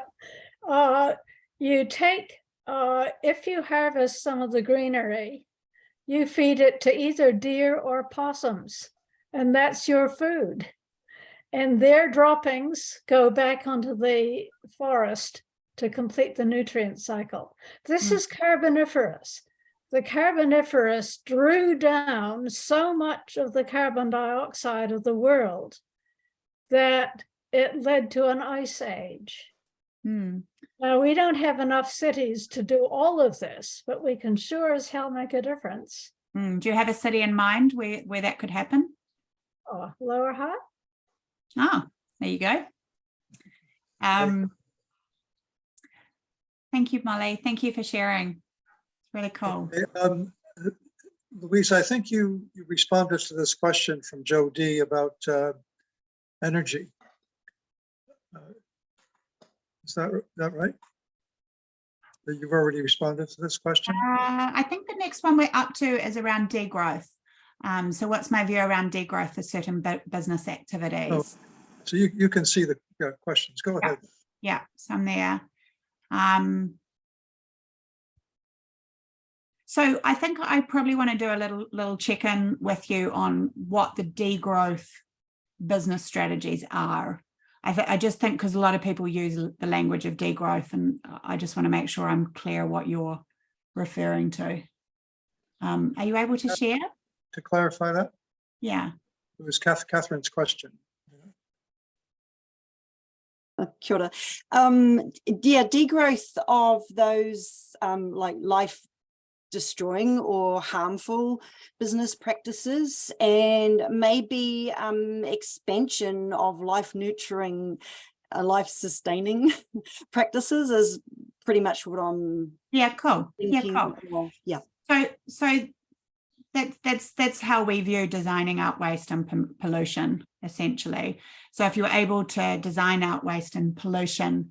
You take, if you harvest some of the greenery, you feed it to either deer or possums, and that's your food. And their droppings go back onto the forest to complete the nutrient cycle. This is carboniferous. The carboniferous drew down so much of the carbon dioxide of the world that it led to an ice age. Now, we don't have enough cities to do all of this, but we can sure as hell make a difference. Do you have a city in mind where that could happen? Oh, Lower Hutt? Oh, there you go. Thank you, Molly. Thank you for sharing. It's really cool. Louise, I think you responded to this question from Joe D about energy. Is that right? That you've already responded to this question? I think the next one we're up to is around degrowth. So what's my view around degrowth for certain business activities? Oh, so you can see the questions. Go ahead. Yeah, so I'm there. So I think I probably want to do a little check-in with you on what the degrowth business strategies are. I just think because a lot of people use the language of degrowth, and I just want to make sure I'm clear what you're referring to. Are you able to share? To clarify that? Yeah. It was Catherine's question. Kia ora. Yeah, degrowth of those like life destroying or harmful business practices, and maybe expansion of life nurturing, life sustaining practices is pretty much what I'm cool. thinking of. Yeah. So that's how we view designing out waste and pollution, essentially. So if you're able to design out waste and pollution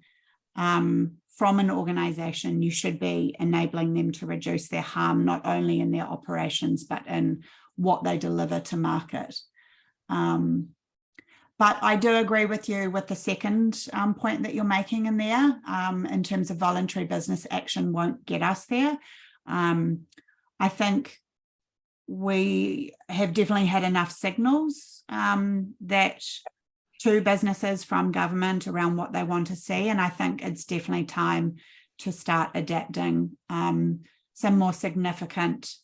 from an organization, you should be enabling them to reduce their harm, not only in their operations, but in what they deliver to market. But I do agree with you with the second point that you're making in there, in terms of voluntary business action won't get us there. I think we have definitely had enough signals that to businesses from government around what they want to see, and I think it's definitely time to start adapting some more significant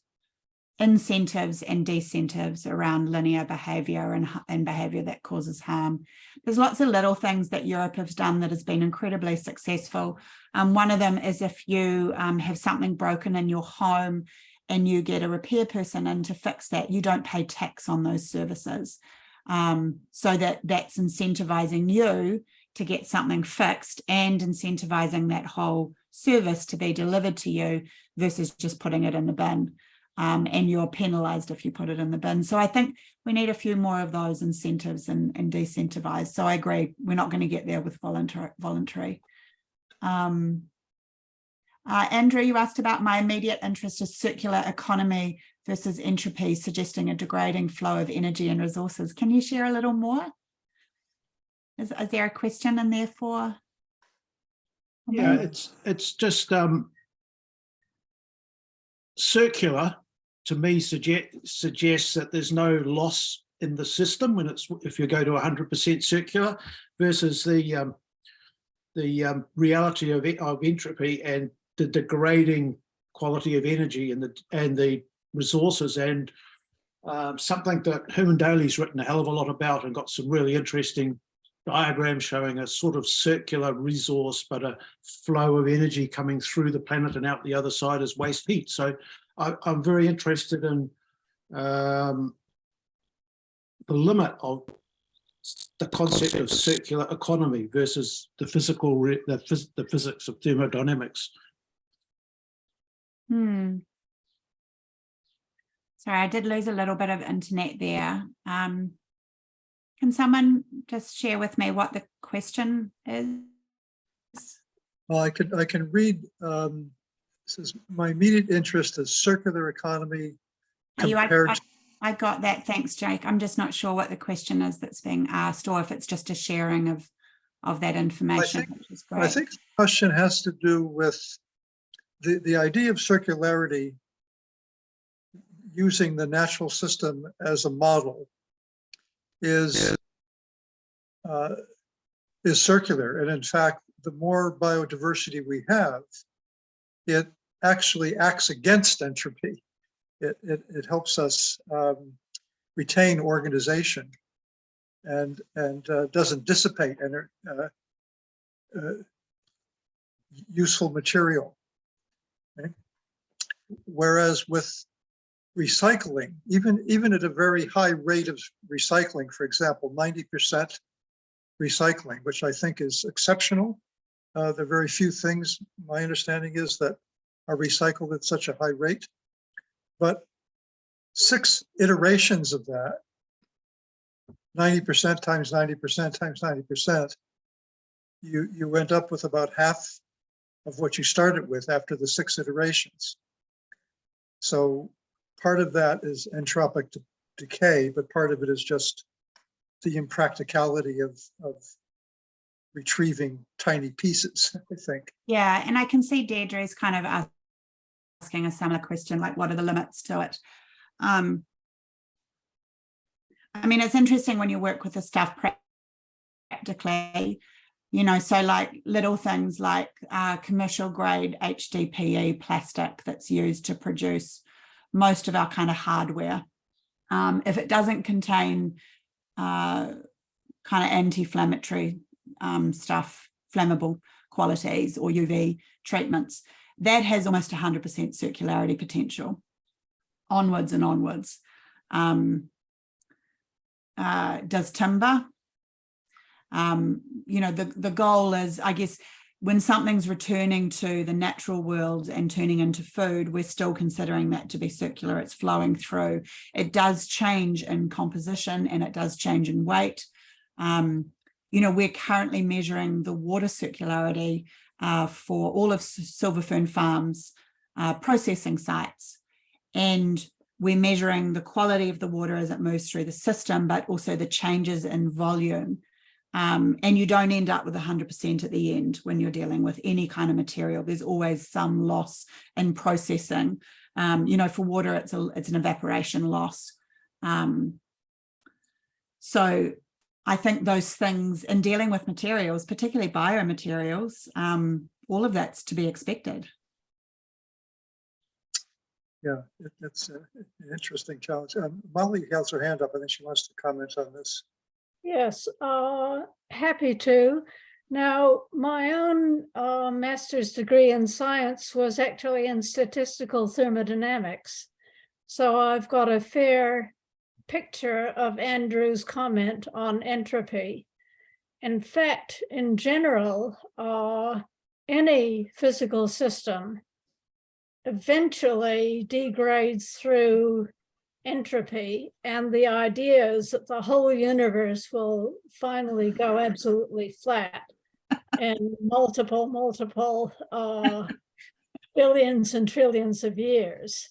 incentives and disincentives around linear behaviour and behaviour that causes harm. There's lots of little things that Europe has done that has been incredibly successful. One of them is if you have something broken in your home and you get a repair person in to fix that, you don't pay tax on those services. So that's incentivizing you to get something fixed and incentivizing that whole service to be delivered to you versus just putting it in the bin. And you're penalized if you put it in the bin. So I think we need a few more of those incentives and disincentivize. So I agree, we're not going to get there with voluntary. Andrew, you asked about my immediate interest is circular economy versus entropy, suggesting a degrading flow of energy and resources. Can you share a little more? Is there a question in there for? Yeah, it's just circular to me suggests that there's no loss in the system when if you go to 100% circular, versus the reality of entropy and the degrading quality of energy and the resources, and something that Herman Daly's written a hell of a lot about and got some really interesting diagrams showing a sort of circular resource, but a flow of energy coming through the planet and out the other side as waste heat. So I'm very interested in the limit of the concept of circular economy versus the physics of thermodynamics. Sorry, I did lose a little bit of internet there. Can someone just share with me what the question is? Well, I can read. This is my immediate interest is circular economy compared. I got that. Thanks, Jake. I'm just not sure what the question is that's being asked, or if it's just a sharing of that information, which is great. I think the question has to do with the idea of circularity, using the natural system as a model, is circular. And in fact, the more biodiversity we have, it actually acts against entropy. It helps us retain organization and doesn't dissipate useful material. Okay? Whereas with recycling, even at a very high rate of recycling, for example, 90% recycling, which I think is exceptional. There are very few things, my understanding is, that are recycled at such a high rate. But 6 iterations of that, 90% times 90% times 90%, you end up with about half of what you started with after the 6 iterations. So part of that is entropic decay, but part of it is just the impracticality of retrieving tiny pieces, I think. Yeah, and I can see Deirdre's kind of asking a similar question, like what are the limits to it? I mean, it's interesting when you work with the stuff practically, you know, so like little things like commercial grade HDPE plastic that's used to produce most of our kind of hardware. If it doesn't contain kind of anti-inflammatory stuff, flammable qualities or UV treatments, that has almost 100% circularity potential, onwards and onwards. Does timber? You know, the goal is, I guess, when something's returning to the natural world and turning into food, we're still considering that to be circular. It's flowing through. It does change in composition and it does change in weight. You know, we're currently measuring the water circularity for all of Silver Fern Farm's processing sites. And we're measuring the quality of the water as it moves through the system, but also the changes in volume. And you don't end up with 100% at the end when you're dealing with any kind of material. There's always some loss in processing. You know, for water, it's an evaporation loss. So I think those things in dealing with materials, particularly biomaterials, all of that's to be expected. Yeah, it's an interesting challenge. Molly has her hand up. I think she wants to comment on this. Yes, happy to. Now, my own master's degree in science was actually in statistical thermodynamics. So I've got a fair picture of Andrew's comment on entropy. In fact, in general, any physical system eventually degrades through entropy, and the idea is that the whole universe will finally go absolutely flat in multiple billions and trillions of years.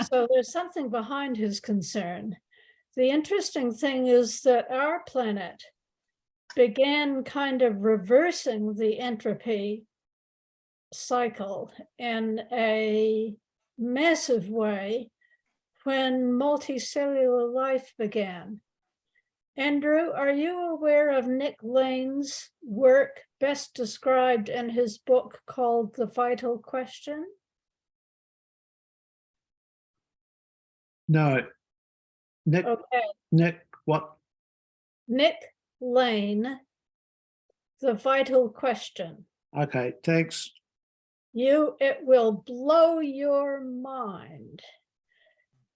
So there's something behind his concern. The interesting thing is that our planet began kind of reversing the entropy cycle in a massive way when multicellular life began. Andrew, are you aware of Nick Lane's work best described in his book called The Vital Question? No. Nick, Okay. Nick, what? Nick Lane, The Vital Question. Okay, thanks. It will blow your mind,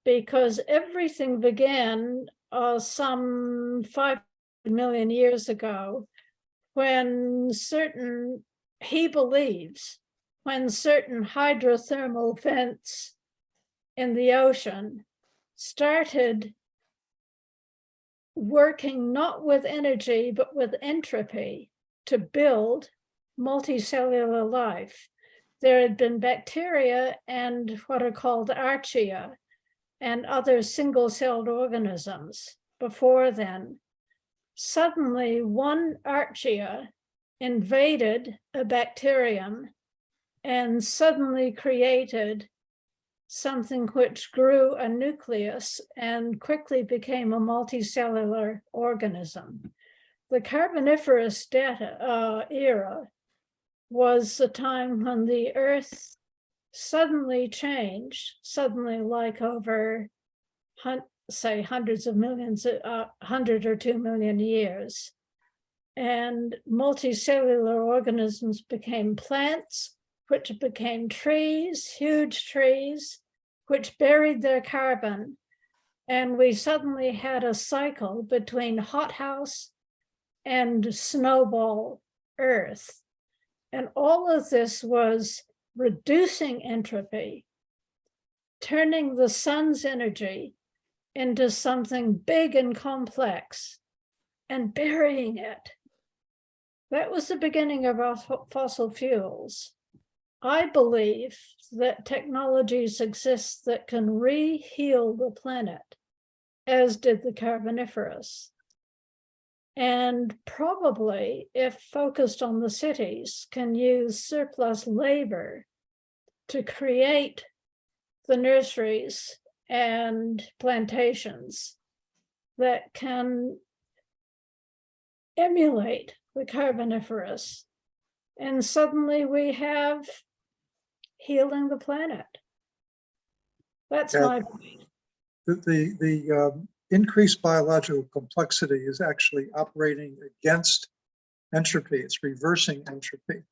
because everything began some 5 million years ago when he believes when certain hydrothermal vents in the ocean started working not with energy, but with entropy to build multicellular life. There had been bacteria and what are called archaea and other single-celled organisms before then. Suddenly, one archaea invaded a bacterium and suddenly created something which grew a nucleus and quickly became a multicellular organism. The Carboniferous era was the time when the Earth suddenly changed, like over, say, hundreds of millions, 100 or 2 million years. And multicellular organisms became plants, which became trees, huge trees, which buried their carbon. And we suddenly had a cycle between hothouse and snowball Earth. And all of this was reducing entropy, turning the sun's energy into something big and complex and burying it. That was the beginning of our fossil fuels. I believe that technologies exist that can re-heal the planet, as did the Carboniferous. And probably, if focused on the cities, can use surplus labor to create the nurseries and plantations that can emulate the Carboniferous. And suddenly we have healing the planet. That's my point. The increased biological complexity is actually operating against entropy. It's reversing entropy.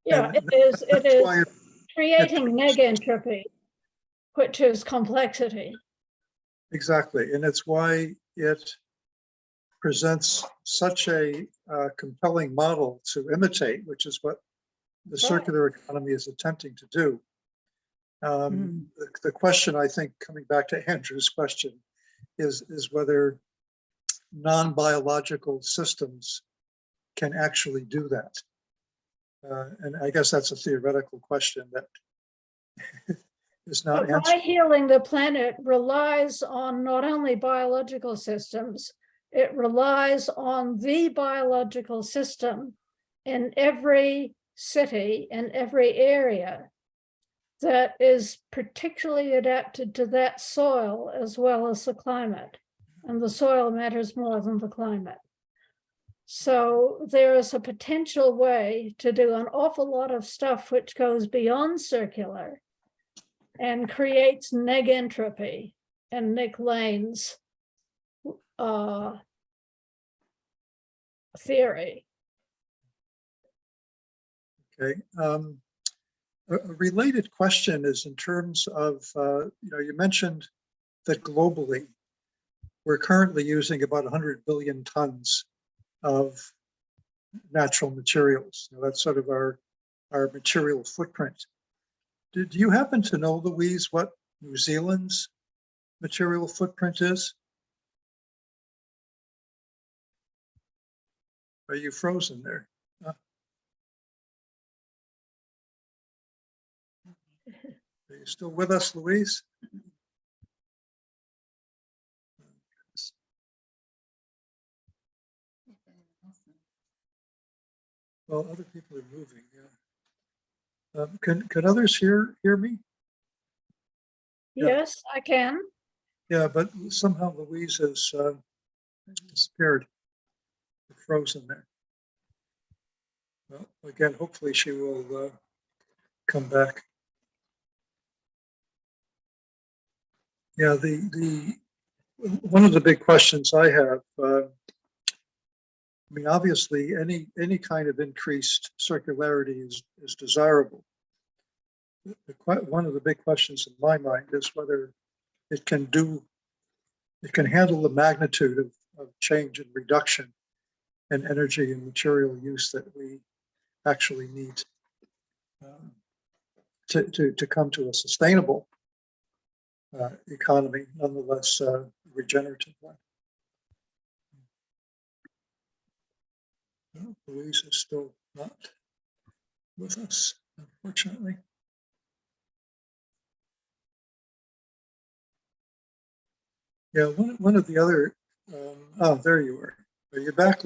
Yeah, And it is. It is why creating negentropy, which is complexity. Exactly, and it's why it presents such a compelling model to imitate, which is what the circular economy is attempting to do. The question, I think, coming back to Andrew's question, is whether non-biological systems can actually do that. And I guess that's a theoretical question that is not But by healing the planet relies on not only biological systems, it relies on the biological system in every city and every area that is particularly adapted to that soil as well as the climate. And the soil matters more than the climate. So there is a potential way to do an awful lot of stuff which goes beyond circular and creates negentropy and Nick Lane's theory. Okay. A related question is in terms of, you mentioned that globally, we're currently using about 100 billion tons of natural materials. That's sort of our material footprint. Do you happen to know, Louise, what New Zealand's material footprint is? Are you frozen there? Are you still with us, Louise? Well, other people are moving, yeah. Can others hear me? Yes, I can. Yeah, but somehow Louise has disappeared, frozen there. Well, again, hopefully she will come back. Yeah, one of the big questions I have, I mean, obviously, any kind of increased circularity is desirable. One of the big questions in my mind is whether it can handle the magnitude of change and reduction in energy and material use that we actually need. to come to a sustainable economy, nonetheless regenerative one. Well, Louise is still not with us, unfortunately. Yeah, one of the other, oh, there you are. Are you back?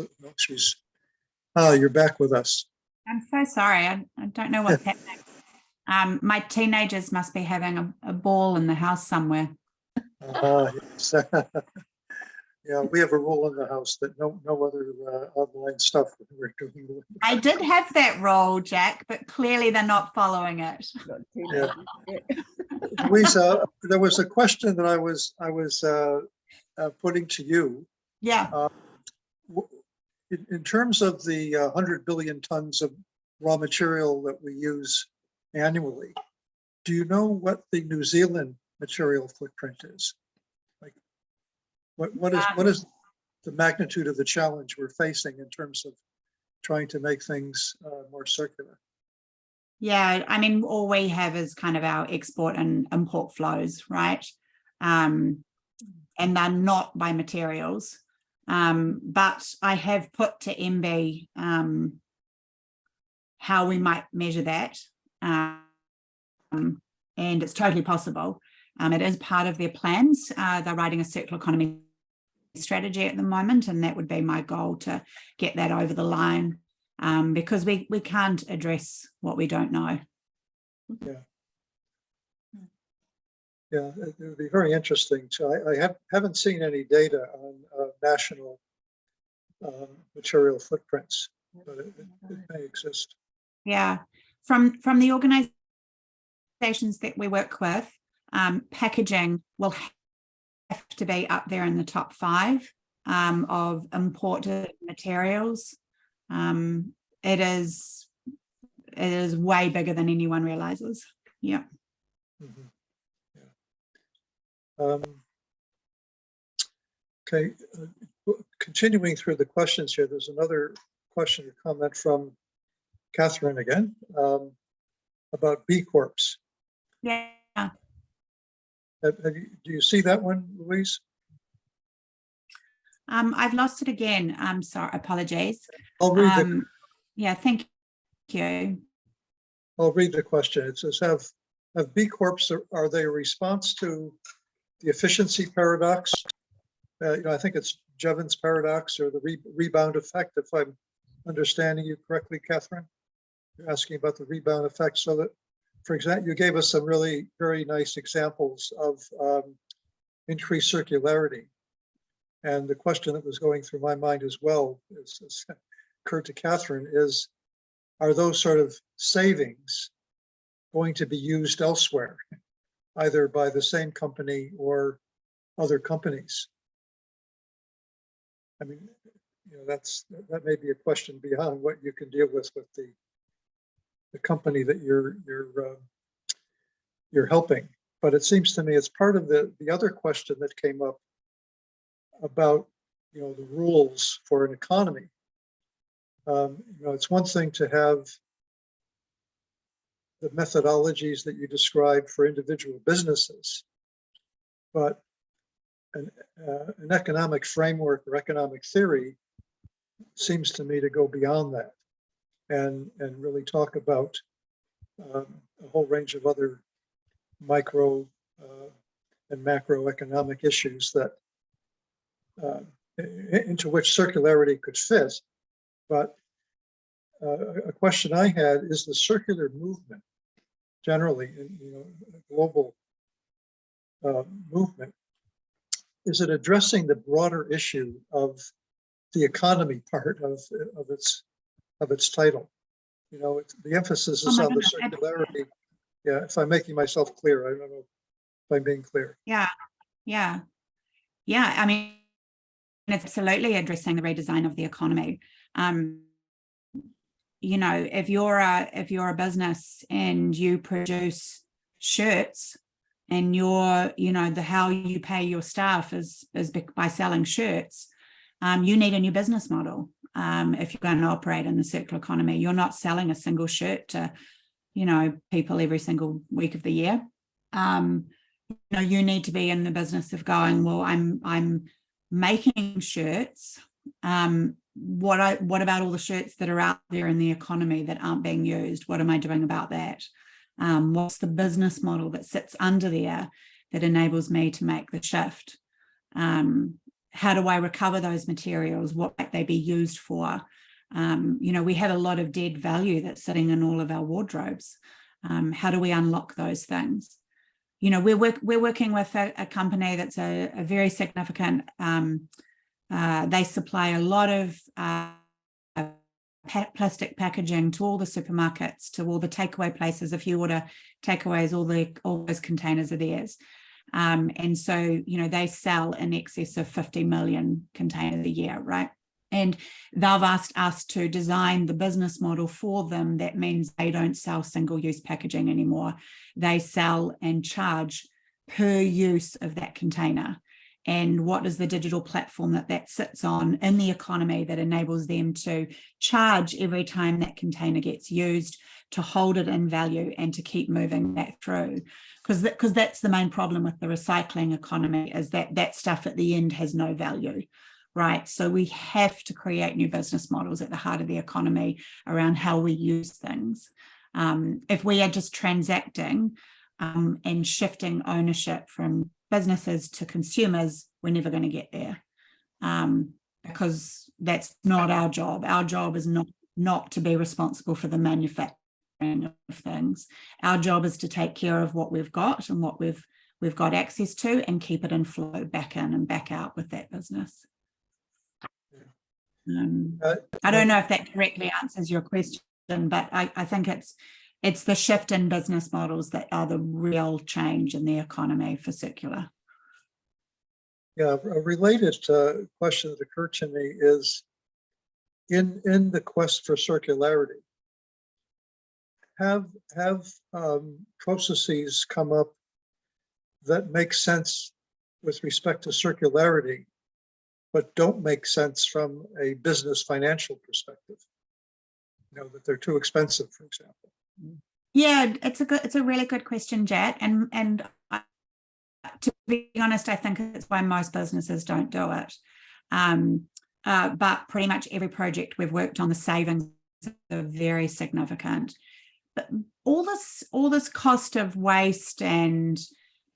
No, you're back with us. I'm so sorry. I don't know what's happening. My teenagers must be having a ball in the house somewhere. Yes. Yeah, we have a rule in the house that no other online stuff we're doing. I did have that rule, Jack, but clearly they're not following it. Yeah. Louisa, there was a question that I was putting to you. Yeah. In terms of the 100 billion tons of raw material that we use annually, do you know what the New Zealand material footprint is? Like, what is the magnitude of the challenge we're facing in terms of trying to make things more circular? Yeah, I mean, all we have is kind of our export and import flows, right? And they're not by materials. But I have put to MB how we might measure that. And it's totally possible. It is part of their plans. They're writing a circular economy strategy at the moment, and that would be my goal, to get that over the line, because we can't address what we don't know. Yeah, it would be very interesting. So I haven't seen any data on national material footprints, but it may exist. Yeah, from the organizations that we work with, packaging will have to be up there in the top 5 of imported materials. It is way bigger than anyone realizes. Yeah. Mm-hmm. Okay, continuing through the questions here, there's another question or comment from Catherine again about B Corps. Yeah. Do you see that one, Louise? I've lost it again. I'm sorry, apologies. I'll read the. Yeah, thank you. I'll read the question. It says, have B Corps, are they a response to the efficiency paradox? I think it's Jevons paradox, or the rebound effect, if I'm understanding you correctly, Catherine. You're asking about the rebound effect. So that, for example, you gave us some really very nice examples of increased circularity. And the question that was going through my mind as well, as occurred to Catherine, is, are those sort of savings going to be used elsewhere, either by the same company or other companies? I mean, that may be a question beyond what you can deal with the company that you're helping. But it seems to me it's part of the other question that came up about the rules for an economy. It's one thing to have the methodologies that you described for individual businesses, but an economic framework or economic theory seems to me to go beyond that and really talk about a whole range of other micro and macroeconomic issues that into which circularity could fit. But a question I had is the circular movement generally, a global movement, is it addressing the broader issue of the economy part of its title? The emphasis is on the circularity. Yeah, if I'm making myself clear, I don't know if I'm being clear. Yeah. I mean, it's absolutely addressing the redesign of the economy. If you're a business and you produce shirts, and how you pay your staff is by selling shirts, you need a new business model. If you're going to operate in the circular economy, you're not selling a single shirt to people every single week of the year. You need to be in the business of going, well, I'm making shirts. What about all the shirts that are out there in the economy that aren't being used? What am I doing about that? What's the business model that sits under there that enables me to make the shift? How do I recover those materials? What might they be used for? We have a lot of dead value that's sitting in all of our wardrobes. How do we unlock those things? We're working with a company that's a very significant. They supply a lot of plastic packaging to all the supermarkets, to all the takeaway places. If you order takeaways, all those containers are theirs. And so, they sell in excess of 50 million containers a year, right? And they've asked us to design the business model for them. That means they don't sell single-use packaging anymore. They sell and charge per use of that container. And what is the digital platform that sits on in the economy that enables them to charge every time that container gets used, to hold it in value and to keep moving that through? Because that's the main problem with the recycling economy, is that stuff at the end has no value. Right. So we have to create new business models at the heart of the economy around how we use things. If we are just transacting and shifting ownership from businesses to consumers, we're never going to get there, because that's not our job. Our job is not to be responsible for the manufacturing of things. Our job is to take care of what we've got and what we've got access to, and keep it in flow back in and back out with that business. I don't know if that directly answers your question, but I think it's the shift in business models that are the real change in the economy for circular. Yeah, a related question that occurred to me is, in the quest for circularity, have processes come up that make sense with respect to circularity, but don't make sense from a business financial perspective? That they're too expensive, for example. Yeah, it's a really good question, Jet. And to be honest, I think it's why most businesses don't do it. But pretty much every project we've worked on, the savings are very significant. But all this cost of waste and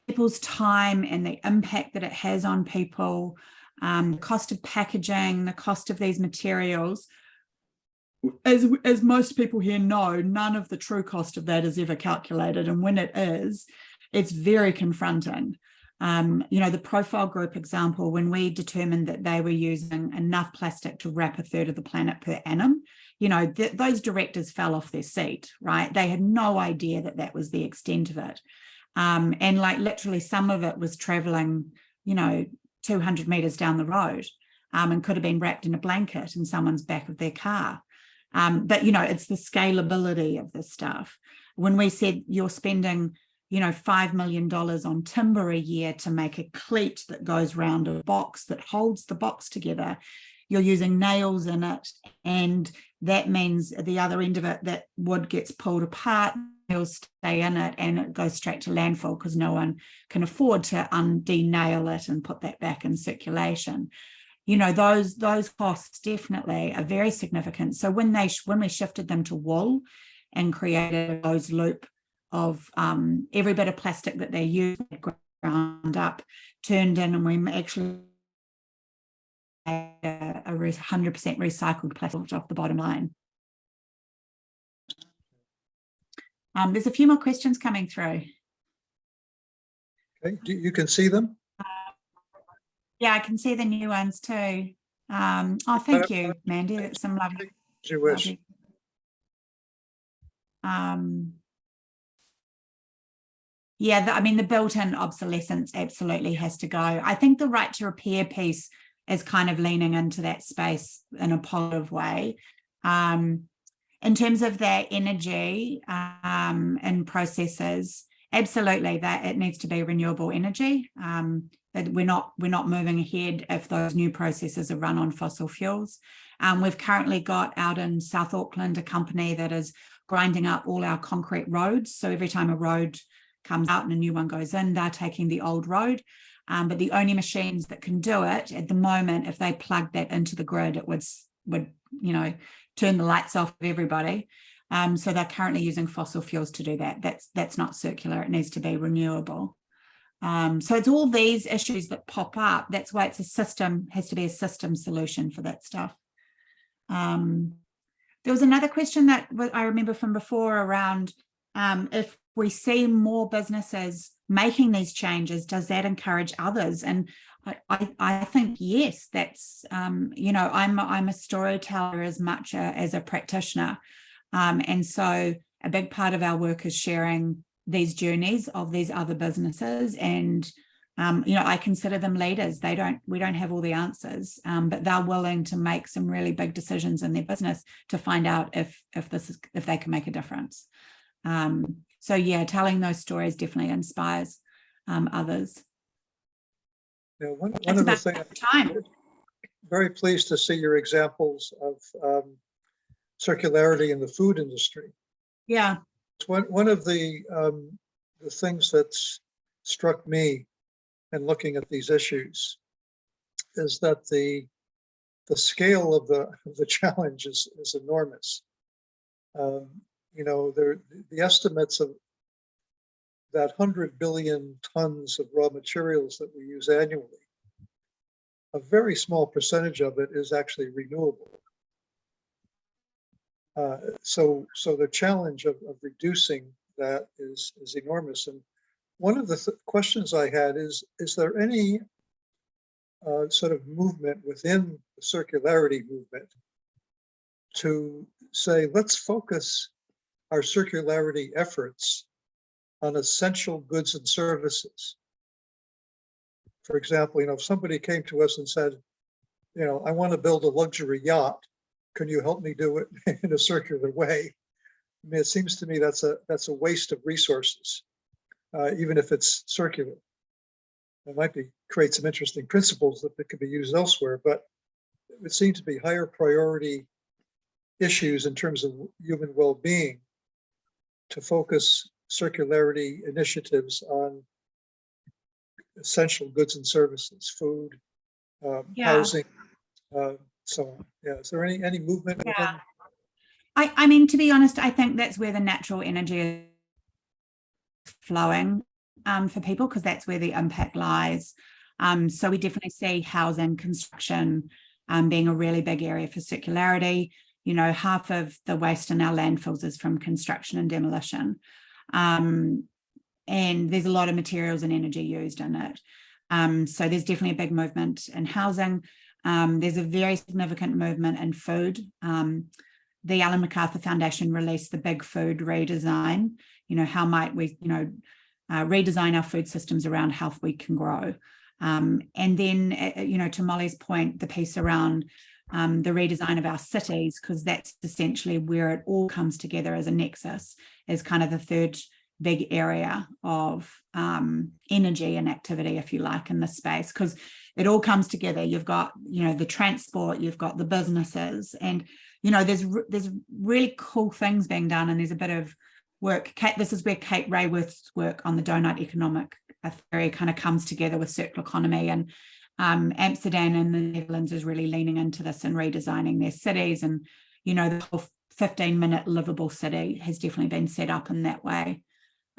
people's time and the impact that it has on people, the cost of packaging, the cost of these materials, as most people here know, none of the true cost of that is ever calculated. And when it is, it's very confronting. The Profile Group example, when we determined that they were using enough plastic to wrap a third of the planet per annum, those directors fell off their seat, right? They had no idea that was the extent of it. And literally some of it was traveling, 200 meters down the road, and could have been wrapped in a blanket in someone's back of their car. But it's the scalability of this stuff. When we said you're spending, $5 million on timber a year to make a cleat that goes round a box that holds the box together, you're using nails in it, and that means at the other end of it, that wood gets pulled apart, nails stay in it, and it goes straight to landfill because no one can afford to de-nail it and put that back in circulation. Those costs definitely are very significant. So when we shifted them to wool and created a closed loop of every bit of plastic that they use, ground up, turned in, and we actually a 100% recycled plastic off the bottom line. There's a few more questions coming through. Okay, you can see them? Yeah, I can see the new ones too. Thank you, Mandy. That's some lovely. As you wish. The built-in obsolescence absolutely has to go. I think the right to repair piece is kind of leaning into that space in a positive way. In terms of their energy and processes, absolutely, that it needs to be renewable energy. That we're not moving ahead if those new processes are run on fossil fuels. We've currently got out in South Auckland a company that is grinding up all our concrete roads. So every time a road comes out and a new one goes in, they're taking the old road. But the only machines that can do it at the moment, if they plug that into the grid, it would turn the lights off of everybody. So they're currently using fossil fuels to do that. That's not circular. It needs to be renewable. So it's all these issues that pop up. That's why it's a system, has to be a system solution for that stuff. There was another question that I remember from before around if we see more businesses making these changes, does that encourage others? And I think yes. That's I'm a storyteller as much as a practitioner, and so a big part of our work is sharing these journeys of these other businesses, and I consider them leaders. We don't have all the answers, but they're willing to make some really big decisions in their business to find out if they can make a difference. So yeah, telling those stories definitely inspires others. Yeah, one of the things I'm very pleased to see your examples of circularity in the food industry. Yeah. It's one of the things that's struck me in looking at these issues is that the scale of the challenge is enormous. The estimates of that 100 billion tons of raw materials that we use annually, a very small percentage of it is actually renewable. So the challenge of reducing that is enormous. And one of the questions I had is there any sort of movement within the circularity movement to say, let's focus our circularity efforts on essential goods and services? For example, if somebody came to us and said, I want to build a luxury yacht, can you help me do it in a circular way? I mean, it seems to me that's a waste of resources, even if it's circular. It might create some interesting principles that could be used elsewhere, but it would seem to be higher priority issues in terms of human well-being to focus circularity initiatives on essential goods and services, food, housing, so on. Yeah, is there any movement within? I mean, to be honest, I think that's where the natural energy is flowing for people, because that's where the impact lies. So we definitely see housing, construction being a really big area for circularity. Half of the waste in our landfills is from construction and demolition. And there's a lot of materials and energy used in it. So there's definitely a big movement in housing. There's a very significant movement in food. The Ellen MacArthur Foundation released the Big Food Redesign. How might we, redesign our food systems around how we can grow? And then, to Molly's point, the piece around the redesign of our cities, because that's essentially where it all comes together as a nexus, is kind of the third big area of energy and activity, if you like, in this space, because it all comes together. You've got, the transport, you've got the businesses, and, there's really cool things being done, and there's a bit of work. This is where Kate Rayworth's work on the donut economic theory kind of comes together with circular economy, and Amsterdam in the Netherlands is really leaning into this and redesigning their cities, and the whole 15-minute livable city has definitely been set up in that way.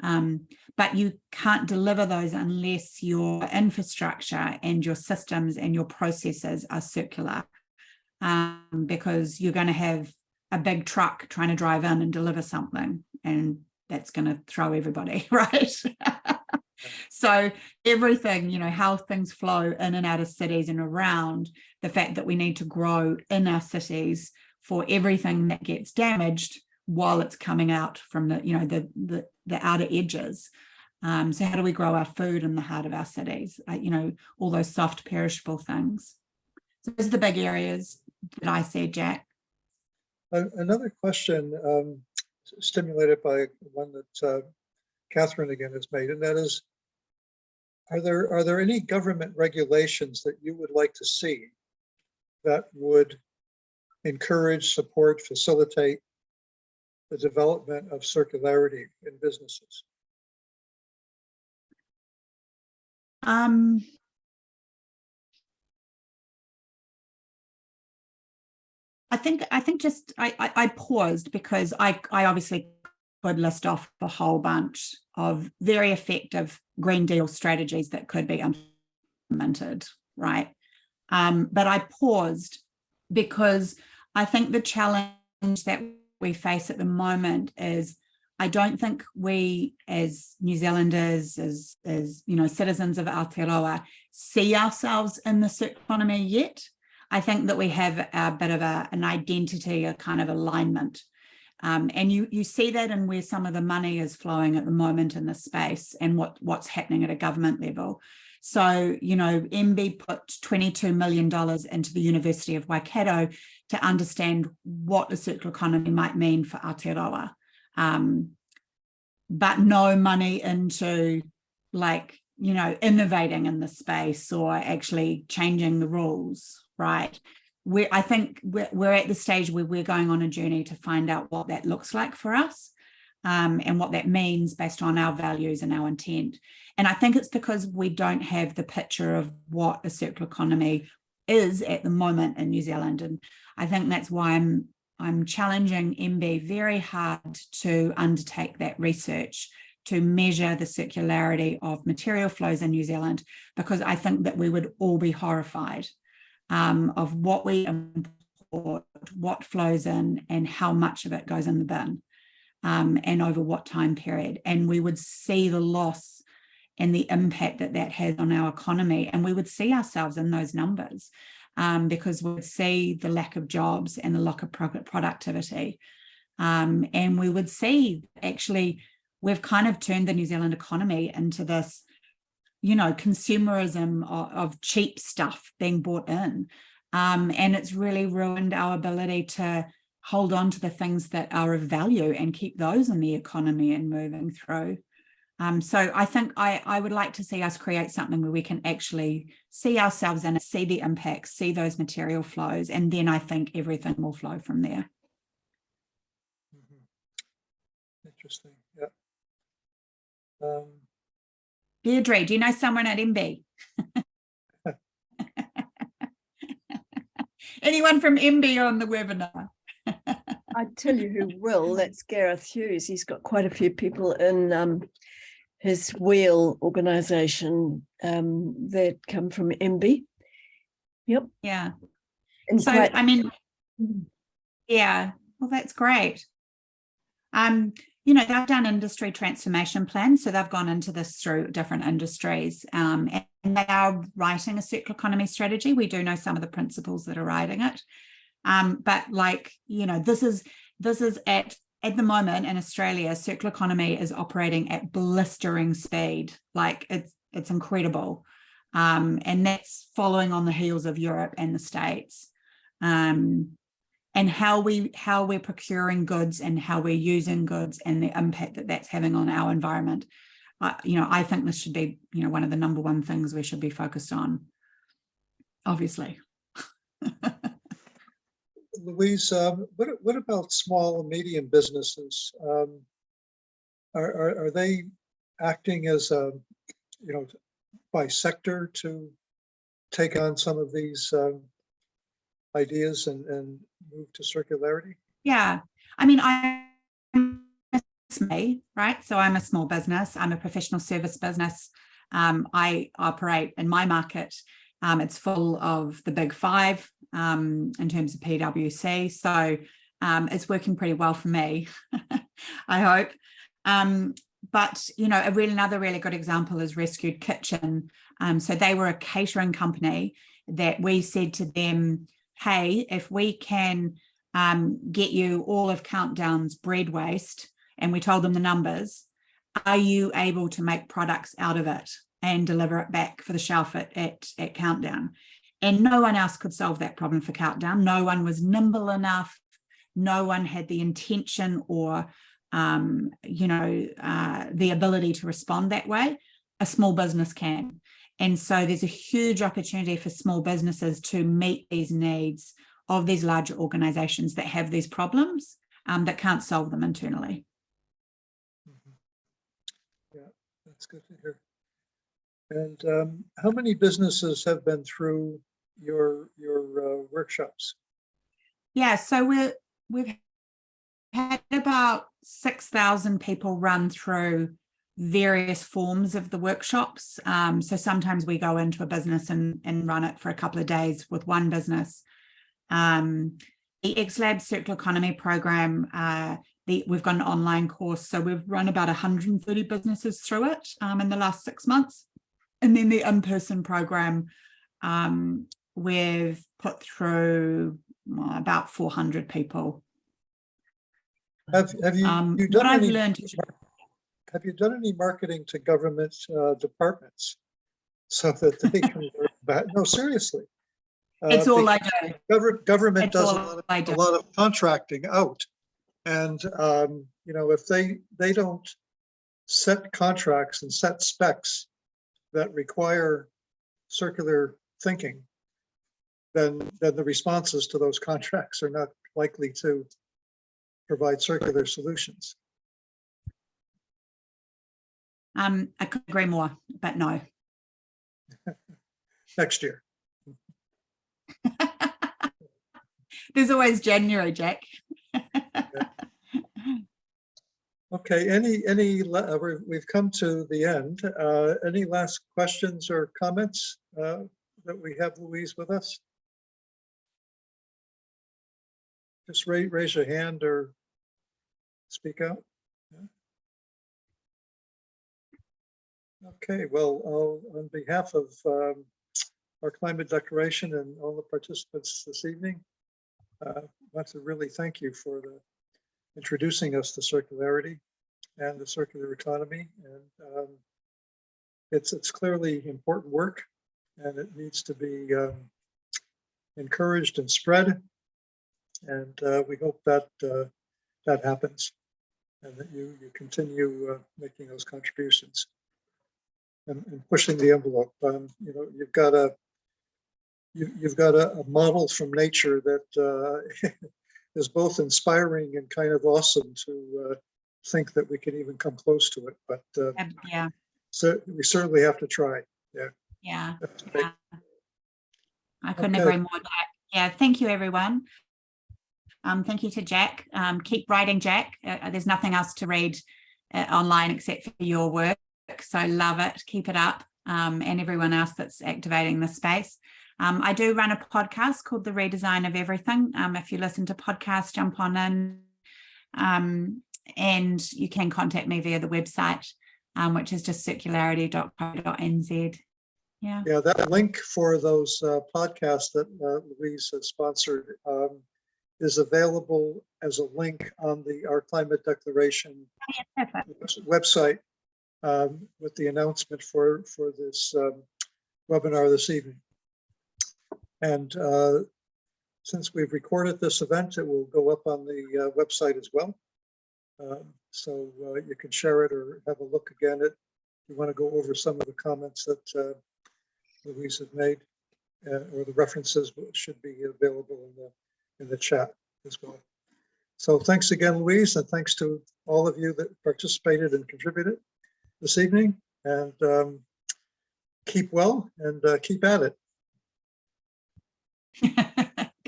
But you can't deliver those unless your infrastructure and your systems and your processes are circular, because you're going to have a big truck trying to drive in and deliver something, and that's going to throw everybody, right? So everything, how things flow in and out of cities, and around the fact that we need to grow in our cities for everything that gets damaged while it's coming out from the outer edges. So how do we grow our food in the heart of our cities? All those soft perishable things. So those are the big areas that I see, Jack. Another question stimulated by one that Catherine again has made, and that is, are there any government regulations that you would like to see that would encourage, support, facilitate the development of circularity in businesses? I think just I paused because I obviously could list off a whole bunch of very effective Green Deal strategies that could be implemented, right? But I paused because I think the challenge that we face at the moment is I don't think we as New Zealanders, as citizens of Aotearoa, see ourselves in the circular economy yet. I think that we have a bit of an identity, a kind of alignment. And you see that in where some of the money is flowing at the moment in the space and what's happening at a government level. So, MB put $22 million into the University of Waikato to understand what the circular economy might mean for Aotearoa. But no money into innovating in the space or actually changing the rules, right? I think we're at the stage where we're going on a journey to find out what that looks like for us, and what that means based on our values and our intent. And I think it's because we don't have the picture of what a circular economy is at the moment in New Zealand. And I think that's why I'm challenging MB very hard to undertake that research to measure the circularity of material flows in New Zealand, because I think that we would all be horrified of what we import, what flows in, and how much of it goes in the bin, and over what time period. And we would see the loss and the impact that has on our economy. And we would see ourselves in those numbers, because we would see the lack of jobs and the lack of productivity. And we would see, actually, we've kind of turned the New Zealand economy into this, consumerism of cheap stuff being bought in. And it's really ruined our ability to hold on to the things that are of value and keep those in the economy and moving through. So I think I would like to see us create something where we can actually see ourselves in it, see the impacts, see those material flows, and then I think everything will flow from there. Interesting, yeah. Deirdre, do you know someone at MB? Anyone from MB on the webinar? I tell you who will, that's Gareth Hughes. He's got quite a few people in his wheel organisation that come from MB. Yep. Yeah. And so, quite, I mean, yeah, well, that's great. They've done industry transformation plans, so they've gone into this through different industries, and they are writing a circular economy strategy. We do know some of the principles that are writing it. But this is at the moment in Australia, circular economy is operating at blistering speed. It's incredible. And that's following on the heels of Europe and the States. And how we're procuring goods and how we're using goods and the impact that that's having on our environment. I think this should be, one of the number one things we should be focused on, obviously. Louise, what about small and medium businesses? Are they acting as by sector to take on some of these ideas and move to circularity? Yeah, I mean, it's me, right? So I'm a small business. I'm a professional service business. I operate in my market. It's full of the big five in terms of PwC. So it's working pretty well for me, I hope. But, another really good example is Rescued Kitchen. So they were a catering company that we said to them, hey, if we can get you all of Countdown's bread waste, and we told them the numbers, are you able to make products out of it and deliver it back for the shelf at Countdown? And no one else could solve that problem for Countdown. No one was nimble enough. No one had the intention or, the ability to respond that way. A small business can. And so there's a huge opportunity for small businesses to meet these needs of these larger organizations that have these problems. that can't solve them internally. Yeah, that's good to hear. And how many businesses have been through your workshops? Yeah, so we've had about 6,000 people run through various forms of the workshops. So sometimes we go into a business and run it for a couple of days with one business. The XLabs Circular Economy program, we've got an online course, so we've run about 130 businesses through it in the last 6 months. And then the in-person program, we've put through about 400 people. Have you What done I've any, learned, have you done any marketing to government departments so that they can learn about? No, seriously. it's all I because do. Government It's does all I do. a lot of contracting out, and if they don't set contracts and set specs that require circular thinking, then the responses to those contracts are not likely to provide circular solutions. I could agree more, but no. Next year. There's always January, Jack. Okay, we've come to the end. Any last questions or comments that we have Louise with us? Just raise your hand or speak out. Yeah. Okay, well, on behalf of our climate declaration and all the participants this evening, I want to really thank you for introducing us to circularity and the circular economy. And it's clearly important work, and it needs to be encouraged and spread. And we hope that that happens, and that you continue making those contributions and pushing the envelope. You've got a model from nature that is both inspiring and kind of awesome to think that we can even come close to it. But Yeah. so we certainly have to try. Yeah. Yeah. That's great. I couldn't Okay. agree more, Jack. Yeah, thank you, everyone. Thank you to Jack. Keep writing, Jack. There's nothing else to read online except for your work. So love it. Keep it up. And everyone else that's activating the space. I do run a podcast called the Redesign of Everything. If you listen to podcasts, jump on in. And you can contact me via the website, which is just circularity.co.nz. Yeah. Yeah, that link for those podcasts that Louise has sponsored is available as a link on our climate declaration website with the announcement for this webinar this evening. And since we've recorded this event, it will go up on the website as well. So you can share it or have a look again at if you want to go over some of the comments that Louise had made, or the references should be available in the chat as well. So thanks again, Louise, and thanks to all of you that participated and contributed this evening. And keep well and keep at it.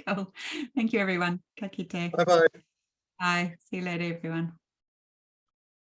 Cool. Thank you, everyone. Ka kite. Bye-bye. Bye. See you later, everyone.